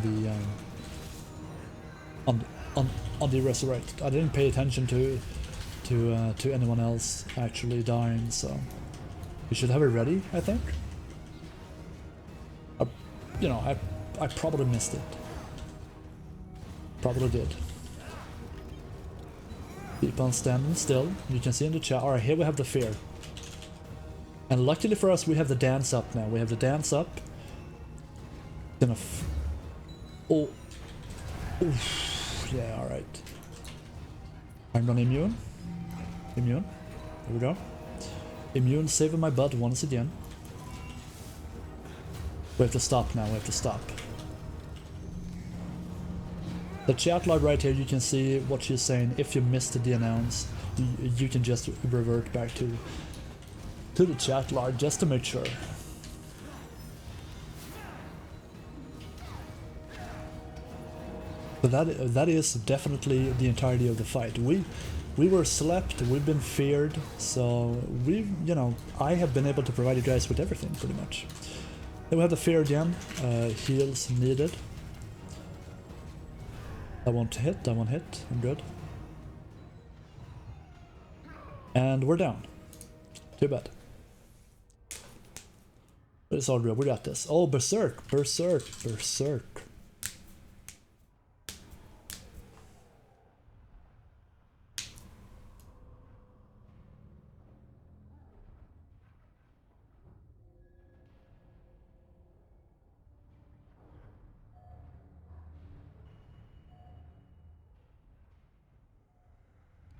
the resurrect. I didn't pay attention to anyone else actually dying, so we should have it ready, I think. I probably missed it. Probably did. Keep on standing still. You can see in the chat. Alright, here we have the fear. And luckily for us, we have the dance up now. We have the dance up. Oh. Oof. Yeah, alright. I'm on immune. Immune. There we go. Immune saving my butt once again. We have to stop now, we have to stop. The chat log right here, you can see what she's saying. If you missed the announce, you can just revert back to the chat log just to make sure. But that is definitely the entirety of the fight. We were slept, we've been feared, so I have been able to provide you guys with everything pretty much. Then we have the fear again, heals needed. That won't hit, I'm good. And we're down. Too bad. But it's all good, we got this. Oh, berserk.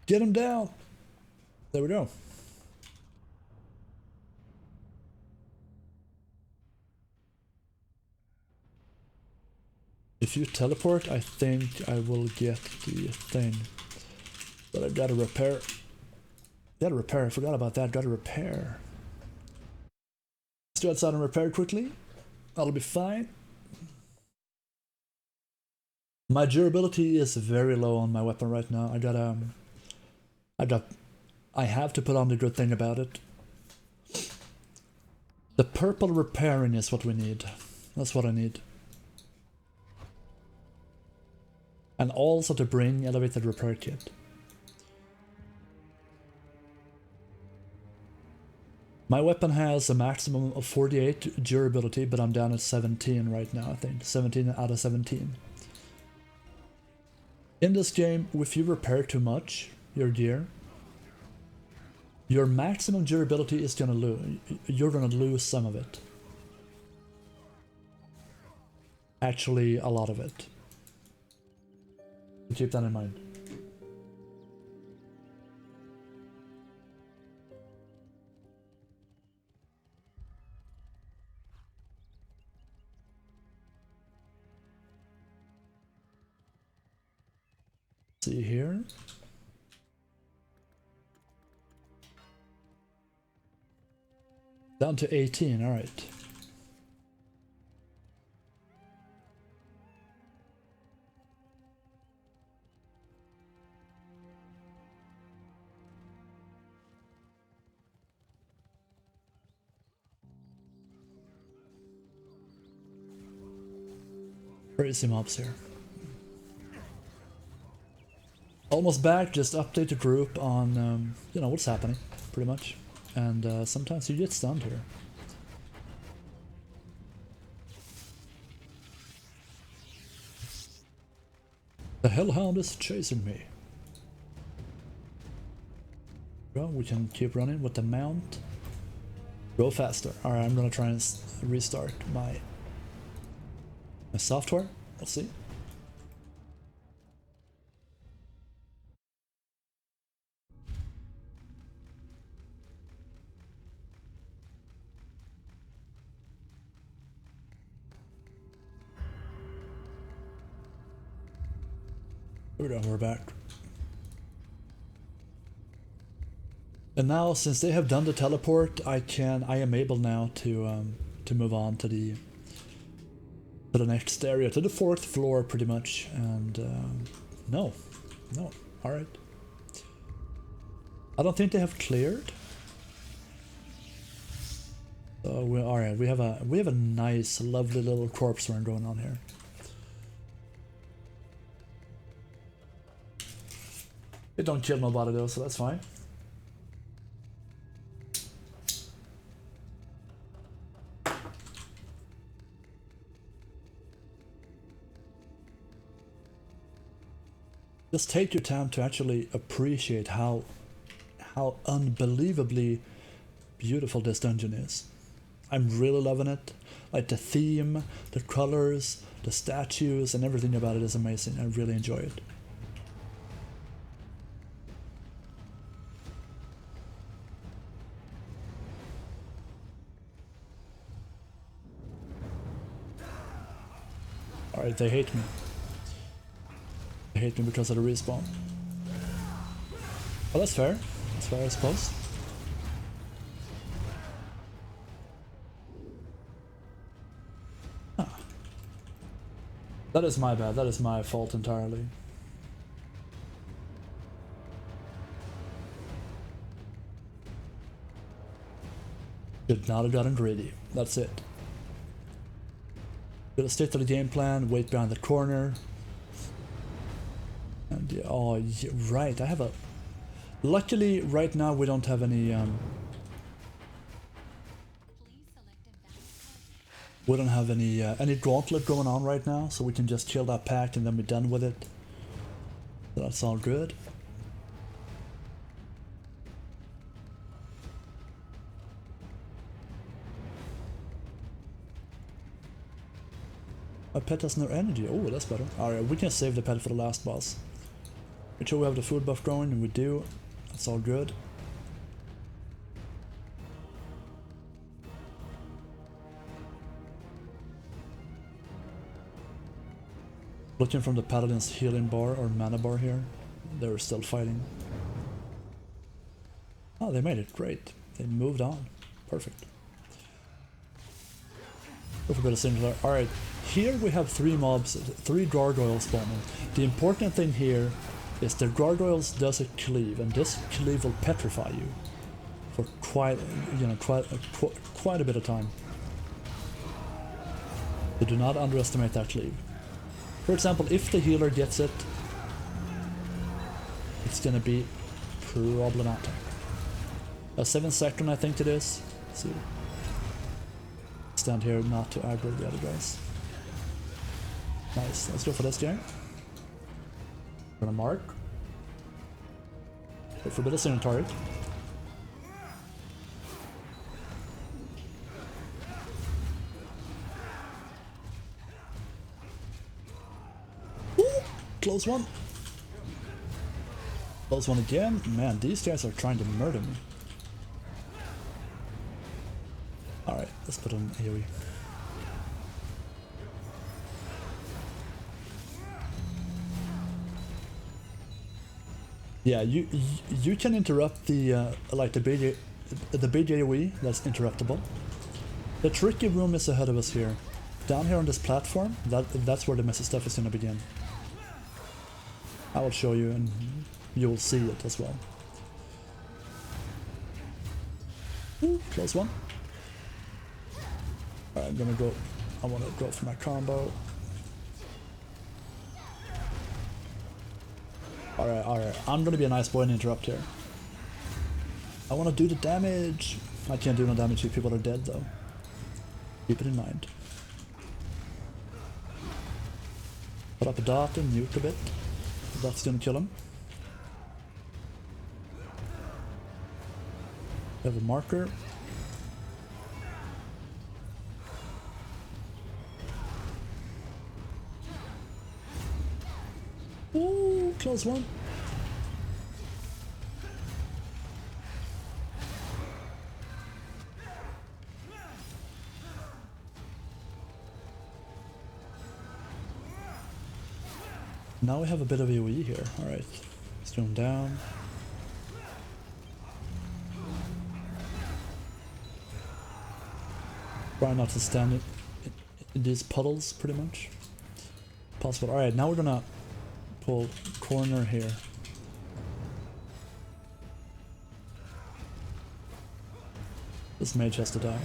Get him down! There we go. If you teleport, I think I will get the thing. But I gotta repair. Gotta repair, I forgot about that. Gotta repair. Let's go outside and repair quickly. That'll be fine. My durability is very low on my weapon right now. I have to put on the good thing about it. The purple repairing is what we need. That's what I need. And also to bring elevated repair kit. My weapon has a maximum of 48 durability, but I'm down at 17 right now, I think. 17 out of 17. In this game, if you repair too much, your gear, your maximum durability is gonna lose. You're gonna lose some of it. Actually, a lot of it. Keep that in mind. See here. Down to 18, alright. Crazy mobs here. Almost back, just update the group on, you know, what's happening, pretty much. And sometimes you get stunned here. The Hellhound is chasing me. Well, we can keep running with the mount. Go faster. Alright, I'm gonna try and restart my software. Let's see. Here we go, we're back. And now, since they have done the teleport, I am able now to move on to the next area, to the 4th floor, pretty much. And no, all right. I don't think they have cleared. So we all right. We have a nice, lovely little corpse run going on here. It don't kill nobody though, so that's fine. Just take your time to actually appreciate how unbelievably beautiful this dungeon is. I'm really loving it. Like the theme, the colors, the statues, and everything about it is amazing. I really enjoy it. Alright, they hate me. They hate me because of the respawn. Oh, that's fair. That's fair, I suppose. Huh. That is my bad. That is my fault entirely. Should not have gotten greedy. That's it. Gonna stick to the game plan, wait behind the corner. And yeah, oh, yeah, right, I have a... Luckily, right now we don't have any... We don't have any gauntlet going on right now, so we can just kill that pack and then be done with it. So that's all good. My pet has no energy. Oh, that's better. Alright, we can save the pet for the last boss. Make sure we have the food buff going, and we do. That's all good. Looking from the paladin's healing bar or mana bar here, they were still fighting. Oh, they made it. Great. They moved on. Perfect. Go for a bit of singular. Alright, here we have 3 mobs, 3 gargoyles spawning. The important thing here is the gargoyles does a cleave, and this cleave will petrify you for quite a bit of time. So do not underestimate that cleave. For example, if the healer gets it, it's gonna be problematic. A 7-second I think it is. Let's see. Stand here not to aggro the other guys. Nice, let's go for this guy. Gonna mark. Go for a bit of single target. Ooh, close one. Close one again. Man, these guys are trying to murder me. Alright, let's put an AoE. Yeah, you can interrupt the like the big AoE that's interruptible. The tricky room is ahead of us here. Down here on this platform, that's where the messy stuff is gonna begin. I will show you and you will see it as well. Ooh, close one. Alright, I'm gonna go. I wanna go for my combo. Alright, I'm gonna be a nice boy and interrupt here. I wanna do the damage. I can't do no damage if people are dead though. Keep it in mind. Put up a dot and nuke a bit. That's gonna kill him. We have a marker. Ooh, close one. Now we have a bit of AoE here. Alright, let's go down. Try not to stand in these puddles, pretty much. Possible. Alright, now we're gonna pull corner here. This mage has to die.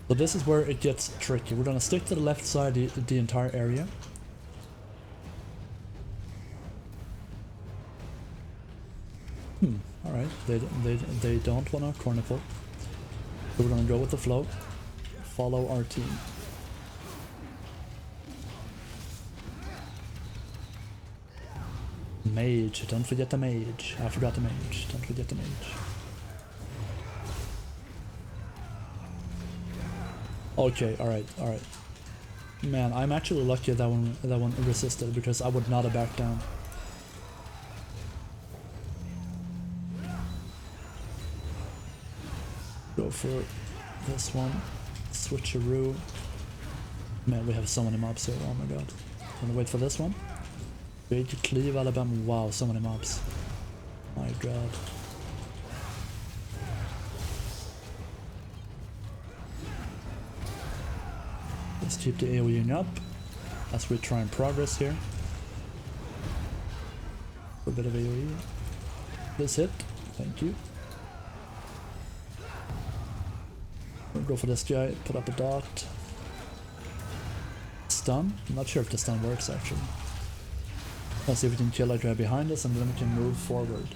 So this is where it gets tricky. We're gonna stick to the left side the entire area. Alright, they don't wanna corner pull. So we're gonna go with the flow. Follow our team. Mage, don't forget the mage. I forgot the mage. Don't forget the mage. Okay, alright. Man, I'm actually lucky that one resisted, because I would not have backed down. Go for this one. Switcheroo. Man, we have so many mobs here. Oh my god. Gonna wait for this one. Big cleave Alabama. Wow, so many mobs. My god. Let's keep the AoE up as we try and progress here. A bit of AoE. This hit. Thank you. We'll go for this guy. Put up a dot. Stun. I'm not sure if the stun works actually. Let's see if we can kill that guy behind us and then we can move forward.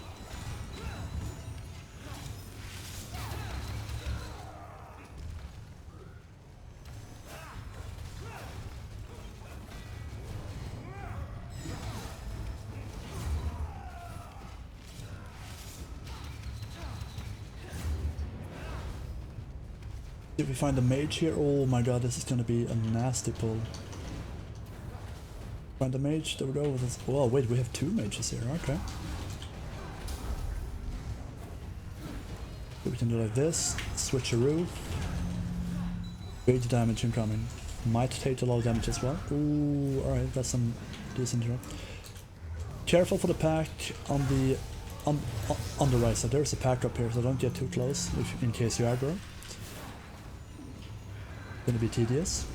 If we find a mage here, oh my god, this is gonna be a nasty pull. Find the mage, there we go with this. Oh wait, we have 2 mages here, okay. So we can do like this, switcheroo. Big damage incoming. might take a lot of damage as well. Ooh, alright, that's some decent drop. Careful for the pack on the on the right side. There's a pack up here, so don't get too close in case you aggro. Gonna be tedious.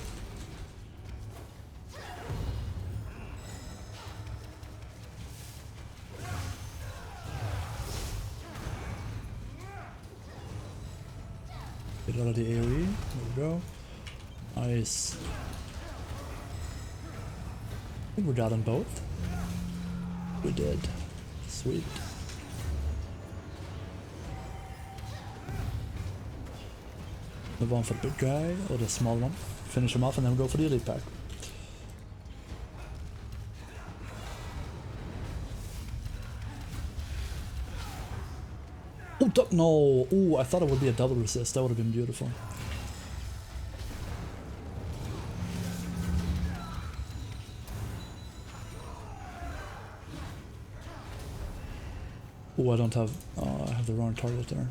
Get out of the AoE. There we go. Nice. I think we got them both. We did. Sweet. Move on for the big guy, or the small one. Finish him off and then go for the elite pack. Oh, no! Ooh, I thought it would be a double resist. That would have been beautiful. Oh, I don't have... I have the wrong target there.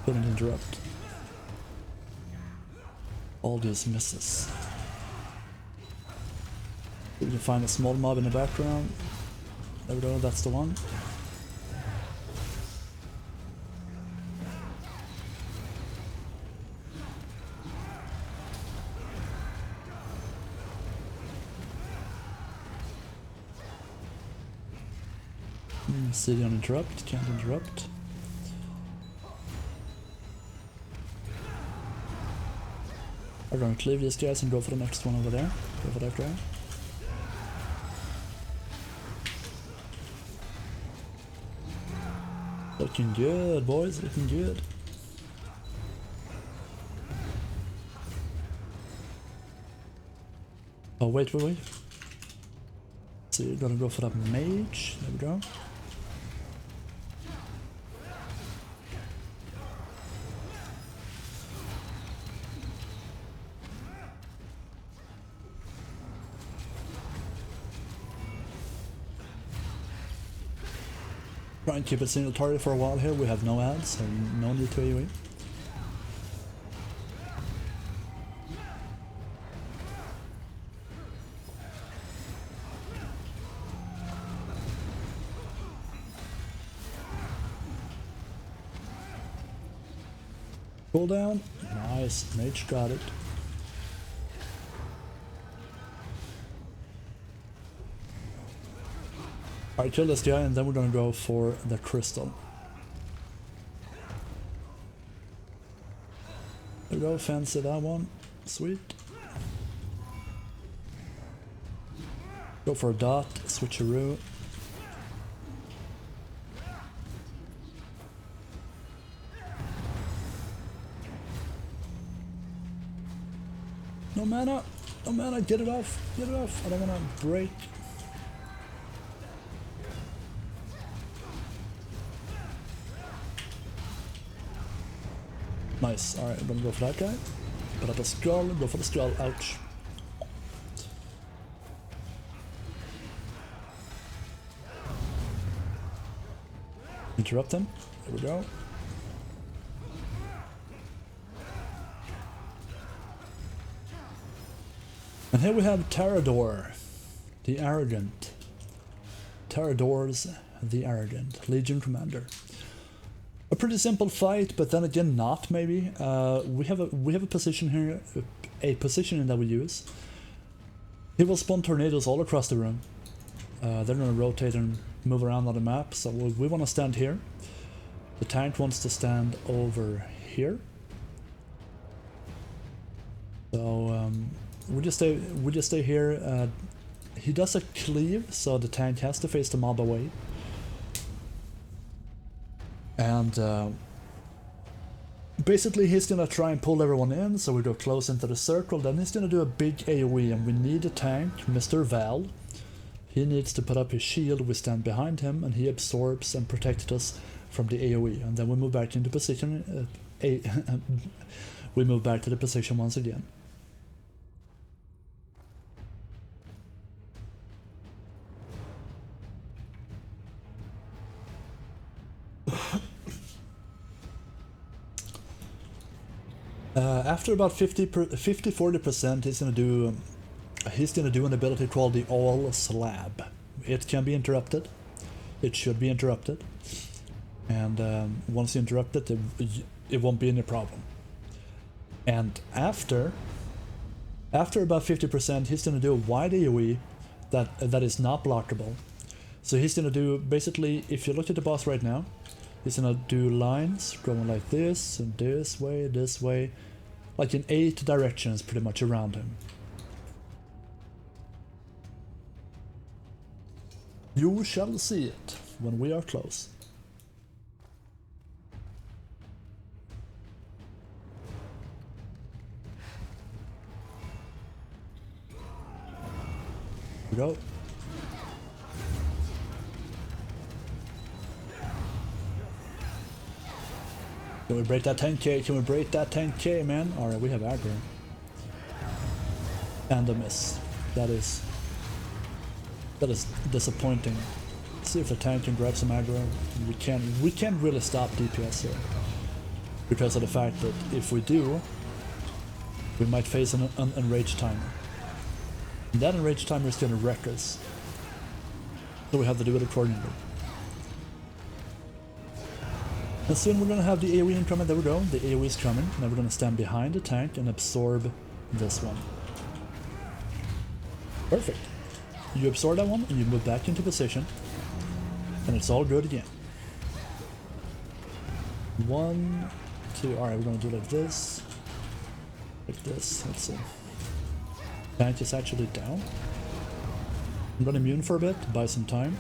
Couldn't interrupt. All these misses. We can find a small mob in the background. There we go, that's the one. City on interrupt, can't interrupt. I'm going to cleave these guys and go for the next one over there. Go for that guy. Looking good, boys, looking good. Oh, wait. So you're gonna go for that mage. There we go. Try and keep it single target for a while here. We have no ads, so no need to AoE. Cooldown. Nice. Mage got it. Alright, kill this guy and then we're gonna go for the crystal. There we go, fancy that one. Sweet. Go for a dot, switcheroo. No mana, no mana, get it off, I don't wanna break. Nice, alright, I'm gonna go for that guy. Put up a skull, go for the skull, ouch. Interrupt him, there we go. And here we have Terrador, the Arrogant. Terrador's the Arrogant, Legion Commander. A pretty simple fight, but then again not maybe. We have a position here, a positioning that we use. He will spawn tornadoes all across the room. They're gonna rotate and move around on the map, so we want to stand here. The tank wants to stand over here. So we just stay here. He does a cleave, so the tank has to face the mob away. And basically he's gonna try and pull everyone in, so we go close into the circle. Then he's gonna do a big AoE, and we need a tank, Mr. Val. He needs to put up his shield, we stand behind him, and he absorbs and protects us from the AoE. And then we move back into position. We move back to the position once again. After about 40%, he's gonna do an ability called the All Slab. It can be interrupted. It should be interrupted. And once you interrupt it, it won't be any problem. And after about 50%, he's gonna do a wide AoE that is not blockable. So he's gonna do, basically, if you look at the boss right now, he's gonna do lines going like this and this way, like in 8 directions pretty much around him. You shall see it when we are close. Here we go. Can we break that 10k? Can we break that 10k, man? Alright, we have aggro. And a miss. That is disappointing. Let's see if the tank can grab some aggro. We can't really stop DPS here. Because of the fact that if we do, we might face an enraged timer. And that enraged timer is gonna wreck us. So we have to do it accordingly. And soon we're gonna have the AoE incoming. There we go, the AoE is coming. Now we're gonna stand behind the tank and absorb this one. Perfect. You absorb that one and you move back into position. And it's all good again. 1, 2, alright, we're gonna do like this. Like this, let's see. Tank is actually down. I'm gonna immune for a bit, buy some time.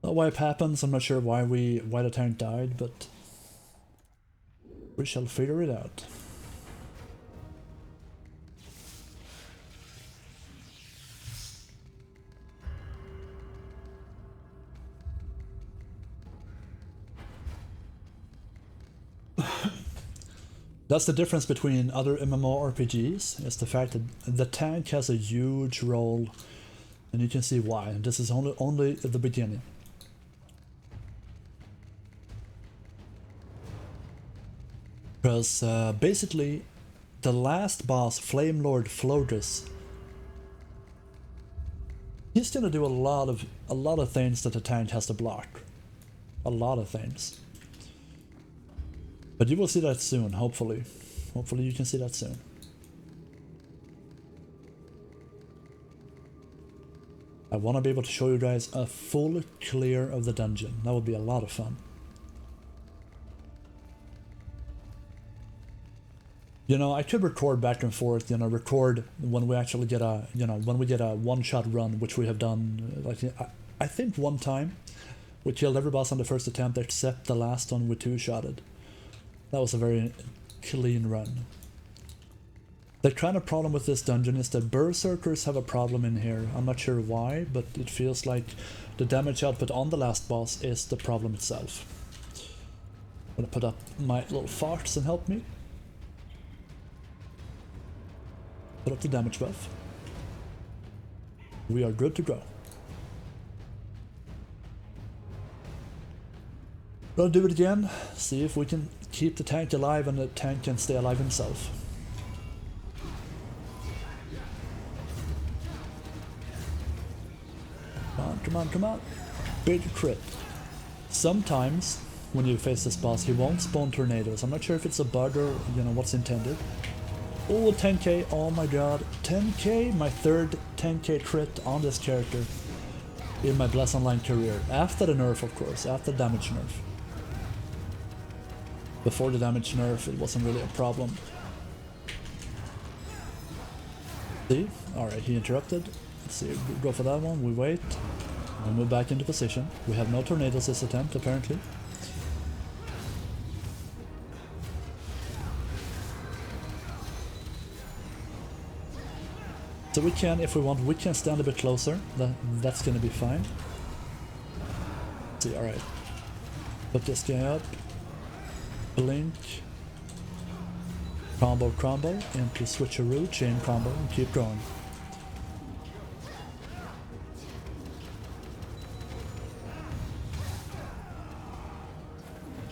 Why it happens, I'm not sure why the tank died, but we shall figure it out. That's the difference between other MMORPGs, is the fact that the tank has a huge role, and you can see why. And this is only at the beginning. Because basically, the last boss, Flame Lord Flodris, he's gonna do a lot of things that the tank has to block. A lot of things. But you will see that soon, hopefully. Hopefully you can see that soon. I want to be able to show you guys a full clear of the dungeon. That would be a lot of fun. You know, I could record back and forth, you know, record when we actually get a, you know, when we get a one-shot run, which we have done, like, I think one time, we killed every boss on the first attempt except the last one we two-shotted. That was a very clean run. The kind of problem with this dungeon is that berserkers have a problem in here. I'm not sure why, but it feels like the damage output on the last boss is the problem itself. I'm gonna put up my little farts and help me. Put up the damage buff. We are good to go. Gonna do it again, see if we can keep the tank alive and the tank can stay alive himself. Come on, come on, come on. Big crit. Sometimes, when you face this boss, he won't spawn tornadoes. I'm not sure if it's a bug or, you know, what's intended. Oh, 10k, oh my god. 10k, my third 10k crit on this character in my Bless Online career. After the nerf, of course, after the damage nerf. Before the damage nerf, it wasn't really a problem. See? Alright, he interrupted. Let's see, go for that one, we wait. And move back into position. We have no tornadoes this attempt, apparently. So we can, if we want, we can stand a bit closer. That's gonna be fine. Let's see, alright. Put this guy up. blink, combo, into switcheroo, chain combo, and keep going.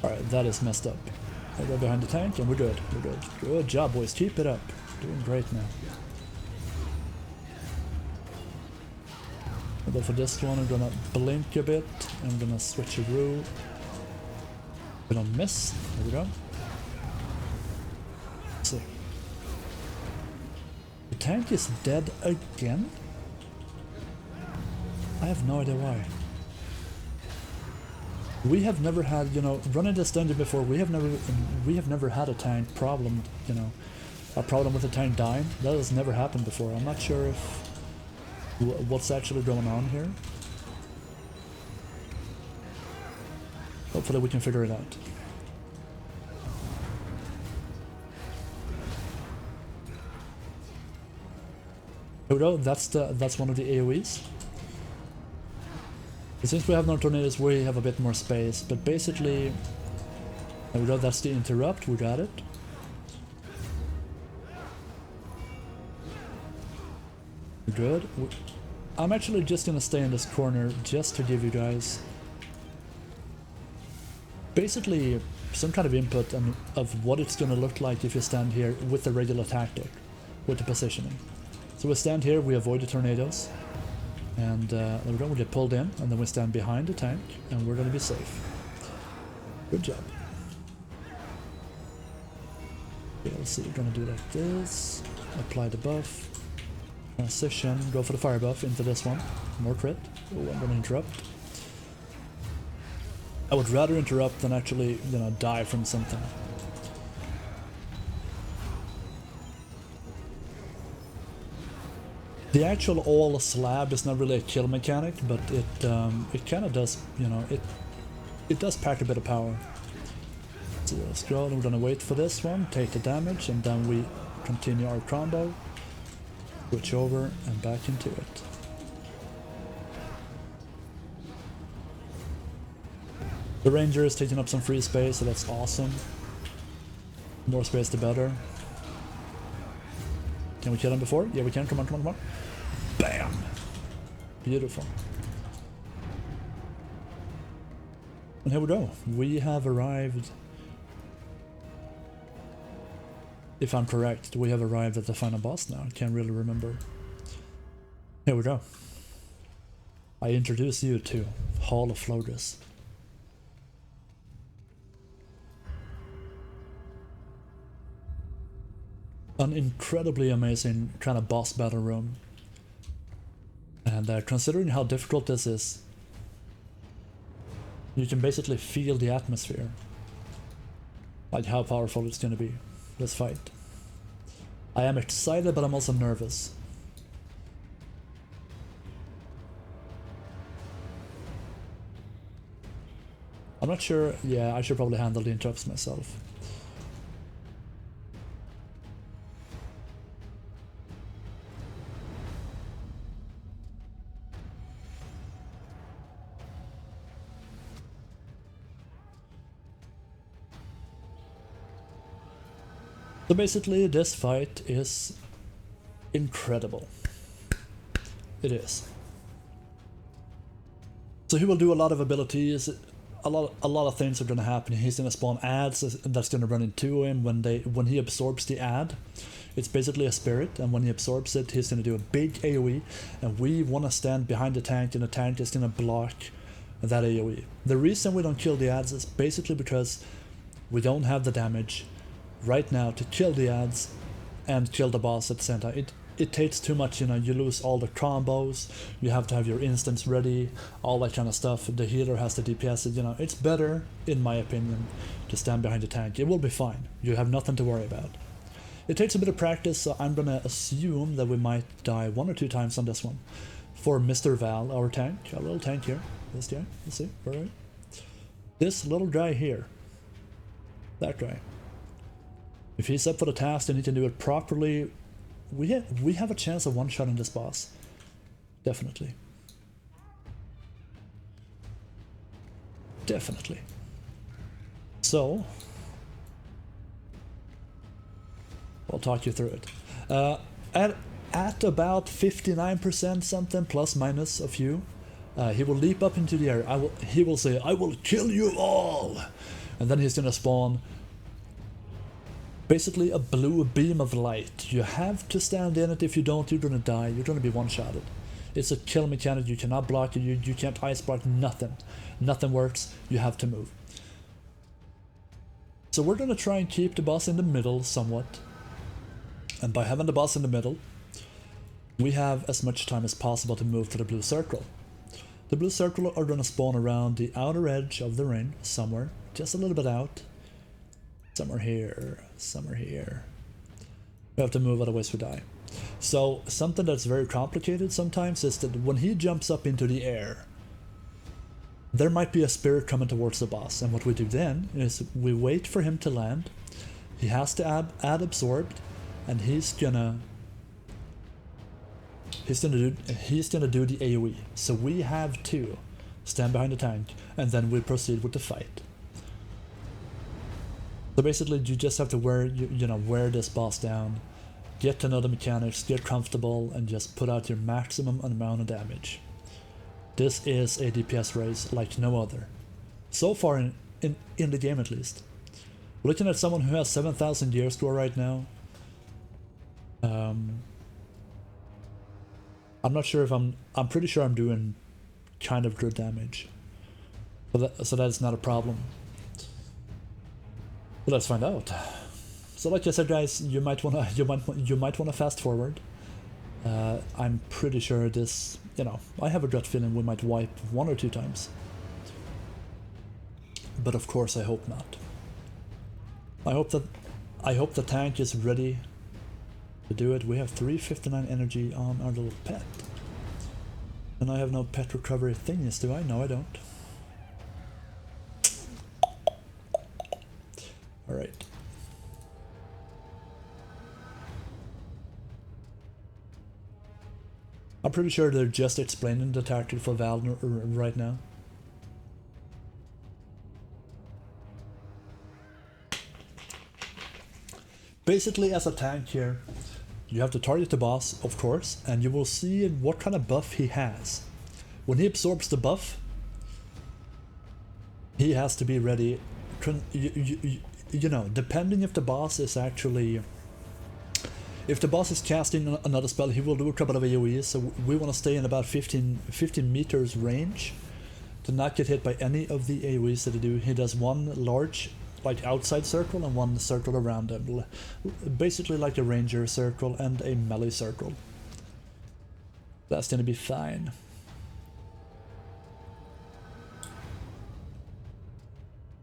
Alright, that is messed up. I go behind the tank and we're good. We're good. Good job, boys. Keep it up. Doing great now. I'll go for this one. I'm gonna blink a bit. I'm gonna switcheroo. We don't miss. There we go. Let's see. The tank is dead again? I have no idea why. We have never had, you know, running this dungeon before, we have never had a tank problem, you know, a problem with a tank dying. That has never happened before. I'm not sure if what's actually going on here. Hopefully we can figure it out. Here we go, that's one of the AoEs. Since we have no tornadoes, we have a bit more space, but basically, there we go, that's the interrupt, we got it. Good. I'm actually just gonna stay in this corner just to give you guys basically some kind of input of what it's gonna look like if you stand here with the regular tactic, with the positioning. So we stand here, we avoid the tornadoes. And we're going to get pulled in, and then we stand behind the tank, and we're going to be safe. Good job. Okay, let's see, we're going to do like this. Apply the buff. Transition, go for the fire buff into this one. More crit. Oh, I'm going to interrupt. I would rather interrupt than actually, you know, die from something. The actual all slab is not really a kill mechanic, but it kind of does, you know, it does pack a bit of power. So let's go, and we're gonna wait for this one, take the damage, and then we continue our combo, switch over and back into it. The ranger is taking up some free space, so that's awesome. More space the better. Can we kill him before? Yeah, we can. Come on, come on, come on. Bam! Beautiful. And here we go. We have arrived. If I'm correct, we have arrived at the final boss now. I can't really remember. Here we go. I introduce you to Hall of Floaters. An incredibly amazing kind of boss battle room. And considering how difficult this is, you can basically feel the atmosphere. Like how powerful it's gonna be. Let's fight. I am excited, but I'm also nervous. I'm not sure, yeah, I should probably handle the interrupts myself. So basically, this fight is incredible. It is. So he will do a lot of abilities. A lot of things are going to happen. He's going to spawn ads that's going to run into him when he absorbs the ad. It's basically a spirit, and when he absorbs it, he's going to do a big AoE, and we want to stand behind the tank, and the tank is going to block that AoE. The reason we don't kill the ads is basically because we don't have the damage right now to kill the ads and kill the boss at the same time. It takes too much, you know, you lose all the combos, you have to have your instants ready, all that kind of stuff. The healer has to DPS it, you know. It's better, in my opinion, to stand behind the tank. It will be fine. You have nothing to worry about. It takes a bit of practice, so I'm gonna assume that we might die 1 or 2 times on this one. For Mr. Val, our tank, our little tank here. This guy, let's see, where are we? This little guy here. That guy. If he's up for the task and he can do it properly, we have a chance of one-shotting this boss. Definitely. Definitely. So, I'll talk you through it. At about 59% something, plus minus a few, he will leap up into the air. He will say, "I will kill you all," and then he's gonna spawn basically a blue beam of light. You have to stand in it. If you don't, you're gonna die. You're gonna be one-shotted. It's a kill mechanic. You cannot block it. You can't ice block. Nothing works. You have to move. So we're gonna try and keep the boss in the middle somewhat. And by having the boss in the middle, we have as much time as possible to move to the blue circle. The blue circle are going to spawn around the outer edge of the ring, somewhere, just a little bit out. Somewhere here, somewhere here. We have to move, otherwise we die. So something that's very complicated sometimes is that when he jumps up into the air, there might be a spirit coming towards the boss, and what we do then is we wait for him to land. He has to add absorbed, and he's gonna do the AoE. So we have to stand behind the tank, and then we proceed with the fight. So basically, you just have to wear this boss down, get to know the mechanics, get comfortable, and just put out your maximum amount of damage. This is a DPS race like no other, so far in the game at least. Looking at someone who has 7,000 gear score right now, I'm not sure if I'm pretty sure I'm doing kind of good damage. So that's not a problem. But let's find out. So like I said, guys, you might wanna fast forward. I'm pretty sure this, I have a gut feeling we might wipe 1 or 2 times. But of course I hope not. I hope the tank is ready to do it. We have 359 energy on our little pet. And I have no pet recovery thingies, do I? No, I don't. Alright. I'm pretty sure they're just explaining the tactic for Val right now. Basically, as a tank here, you have to target the boss, of course, and you will see what kind of buff he has. When he absorbs the buff, he has to be ready. Depending if the boss is actually... If the boss is casting another spell, he will do a couple of AoEs, so we want to stay in about 15 meters range to not get hit by any of the AoEs that he do. He does one large, like outside circle, and one circle around him, basically like a ranger circle and a melee circle. That's gonna be fine.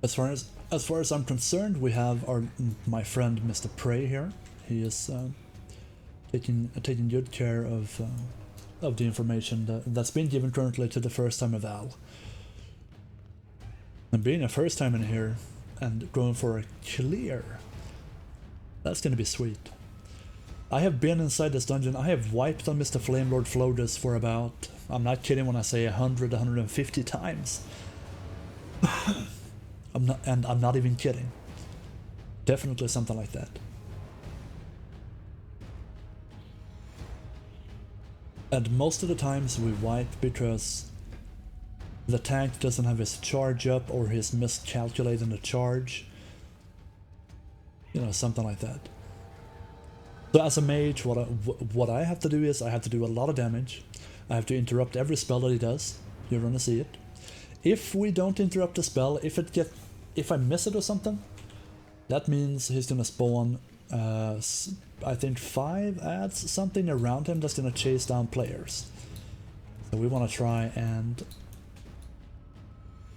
As far as I'm concerned, we have my friend Mr. Prey here. He is taking good care of the information that's been given currently to the first time eval. And being a first time in here and going for a clear, that's gonna be sweet. I have been inside this dungeon. I have wiped on Mr. Flamelord Flodus for about, I'm not kidding when I say 150 times. I'm not even kidding. Definitely something like that. And most of the times we wipe because the tank doesn't have his charge up, or he's miscalculating the charge. Something like that. So as a mage, what I have to do is I have to do a lot of damage. I have to interrupt every spell that he does. You're gonna see it. If we don't interrupt the spell, if I miss it or something, that means he's gonna spawn I think 5 adds something around him that's gonna chase down players. So we want to try and,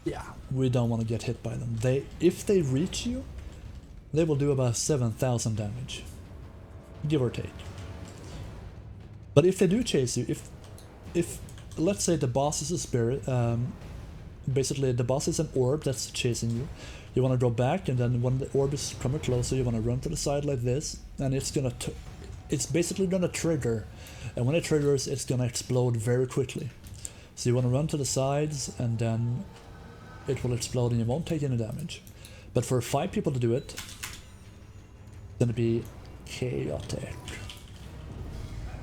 yeah, we don't want to get hit by them. If they reach you, they will do about 7,000 damage, give or take. But if they do chase you, if let's say the boss is a spirit, basically the boss is an orb that's chasing you. You want to go back, and then when the orb is coming closer, you want to run to the side like this, and it's basically gonna trigger, and when it triggers, it's gonna explode very quickly. So you want to run to the sides, and then it will explode, and you won't take any damage. But for 5 people to do it, it's gonna be Chaotic.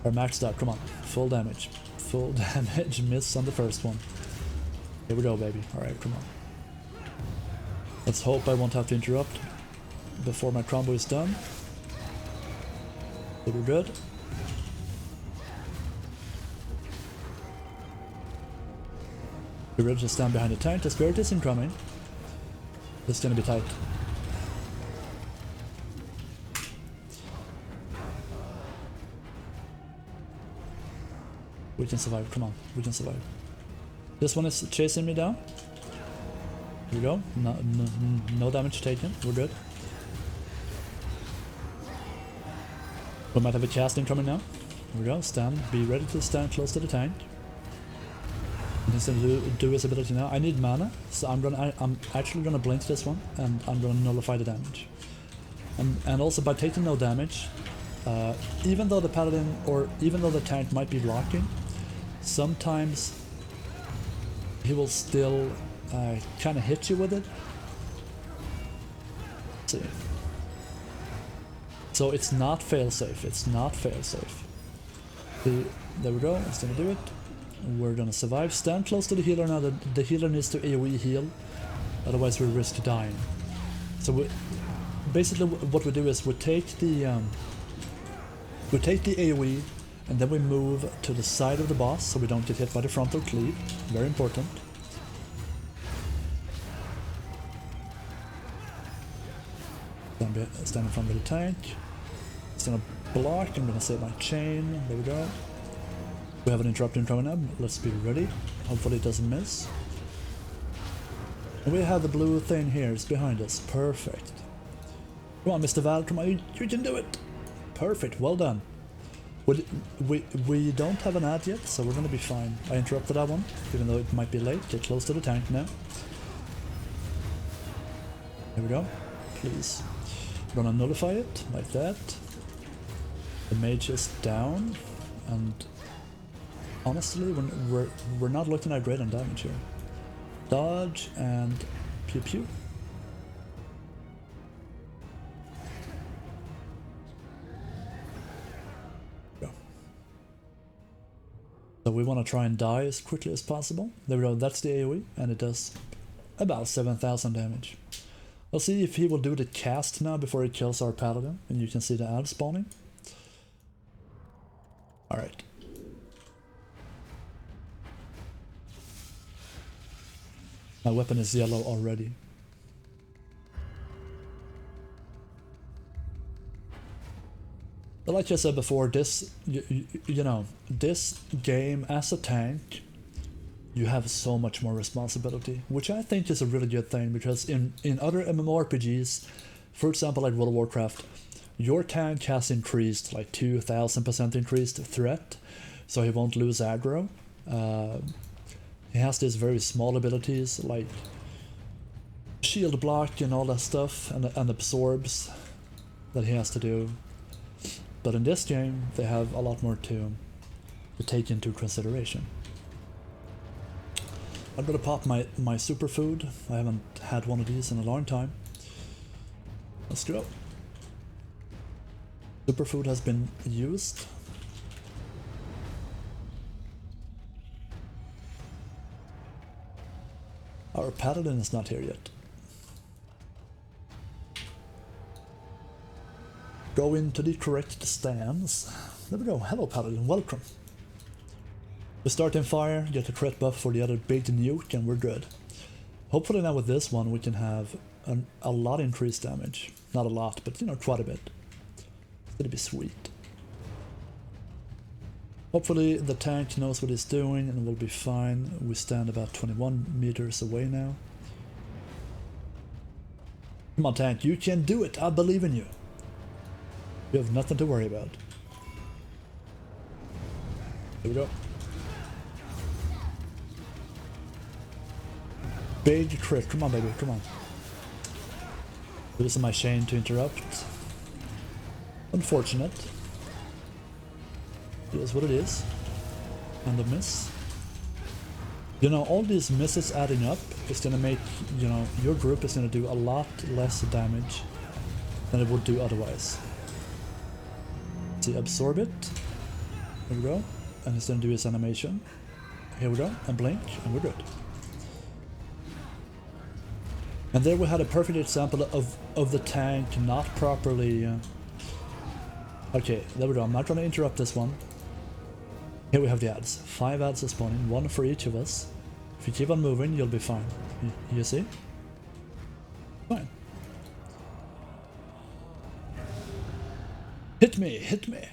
Or maxed out, come on. Full damage. Full damage. Miss on the first one. Here we go, baby. Alright, come on. Let's hope I won't have to interrupt before my combo is done. So we're good. We're ready to stand behind the tank. The spirit is incoming. It's gonna be tight. We can survive, come on, we can survive. This one is chasing me down. Here we go, no damage taken, we're good. We might have a casting coming now. Here we go, stand, be ready to stand close to the tank. He's gonna do his ability now. I need mana, so I'm actually gonna blink this one, and I'm gonna nullify the damage. And also by taking no damage, even though the paladin or even though the tank might be blocking, sometimes he will still kind of hit you with it. Let's see. So it's not failsafe. It's not failsafe. There we go. It's gonna do it. We're gonna survive. Stand close to the healer now. The healer needs to AoE heal, otherwise we risk dying. So basically what we do is we take the AoE and then we move to the side of the boss so we don't get hit by the frontal cleave. Very important. Stand in front of the tank. It's gonna block. I'm gonna save my chain. There we go. We have an interruption coming up. Let's be ready. Hopefully it doesn't miss. And we have the blue thing here. It's behind us. Perfect. Come on, Mr. Val. Come on. You can do it. Perfect. Well done. We don't have an ad yet, so we're going to be fine. I interrupted that one, even though it might be late. Get close to the tank now. There we go. Please. We're going to nullify it like that. The mage is down, and honestly, we're not looking at great on damage here. Dodge and pew pew. Go. So we want to try and die as quickly as possible. There we go, that's the AoE, and it does about 7,000 damage. Let's see if he will do the cast now before he kills our paladin, and you can see the ad spawning. Alright. My weapon is yellow already. But like I said before, this, you know, this game as a tank, you have so much more responsibility, which I think is a really good thing, because in other MMORPGs, for example like World of Warcraft, your tank has increased, like 2000% increased threat, so he won't lose aggro. He has these very small abilities like shield block and all that stuff, and absorbs that he has to do. But in this game, they have a lot more to take into consideration. I'm gonna pop my superfood. I haven't had one of these in a long time. Let's go. Superfood has been used. Our paladin is not here yet. Go into the correct stance. There we go. Hello, paladin. Welcome. We start in fire, get a crit buff for the other big nuke, and we're good. Hopefully now with this one we can have a lot increased damage. Not a lot, but you know, quite a bit. It's gonna be sweet. Hopefully the tank knows what he's doing and we'll be fine. We stand about 21 meters away now. Come on, tank, you can do it. I believe in you. You have nothing to worry about. Here we go. Big crit. Come on, baby. Come on. Using my chain to interrupt. Unfortunate. It is what it is. And a miss. You know, all these misses adding up is gonna make, you know, your group is gonna do a lot less damage than it would do otherwise. See, absorb it. There we go. And he's gonna do his animation. Here we go, and blink, and we're good. And there we had a perfect example of the tank not properly... Okay, there we go. I'm not gonna interrupt this one. Here we have the ads. 5 ads are spawning, 1 for each of us. If you keep on moving, you'll be fine. You see? Fine. Hit me, hit me.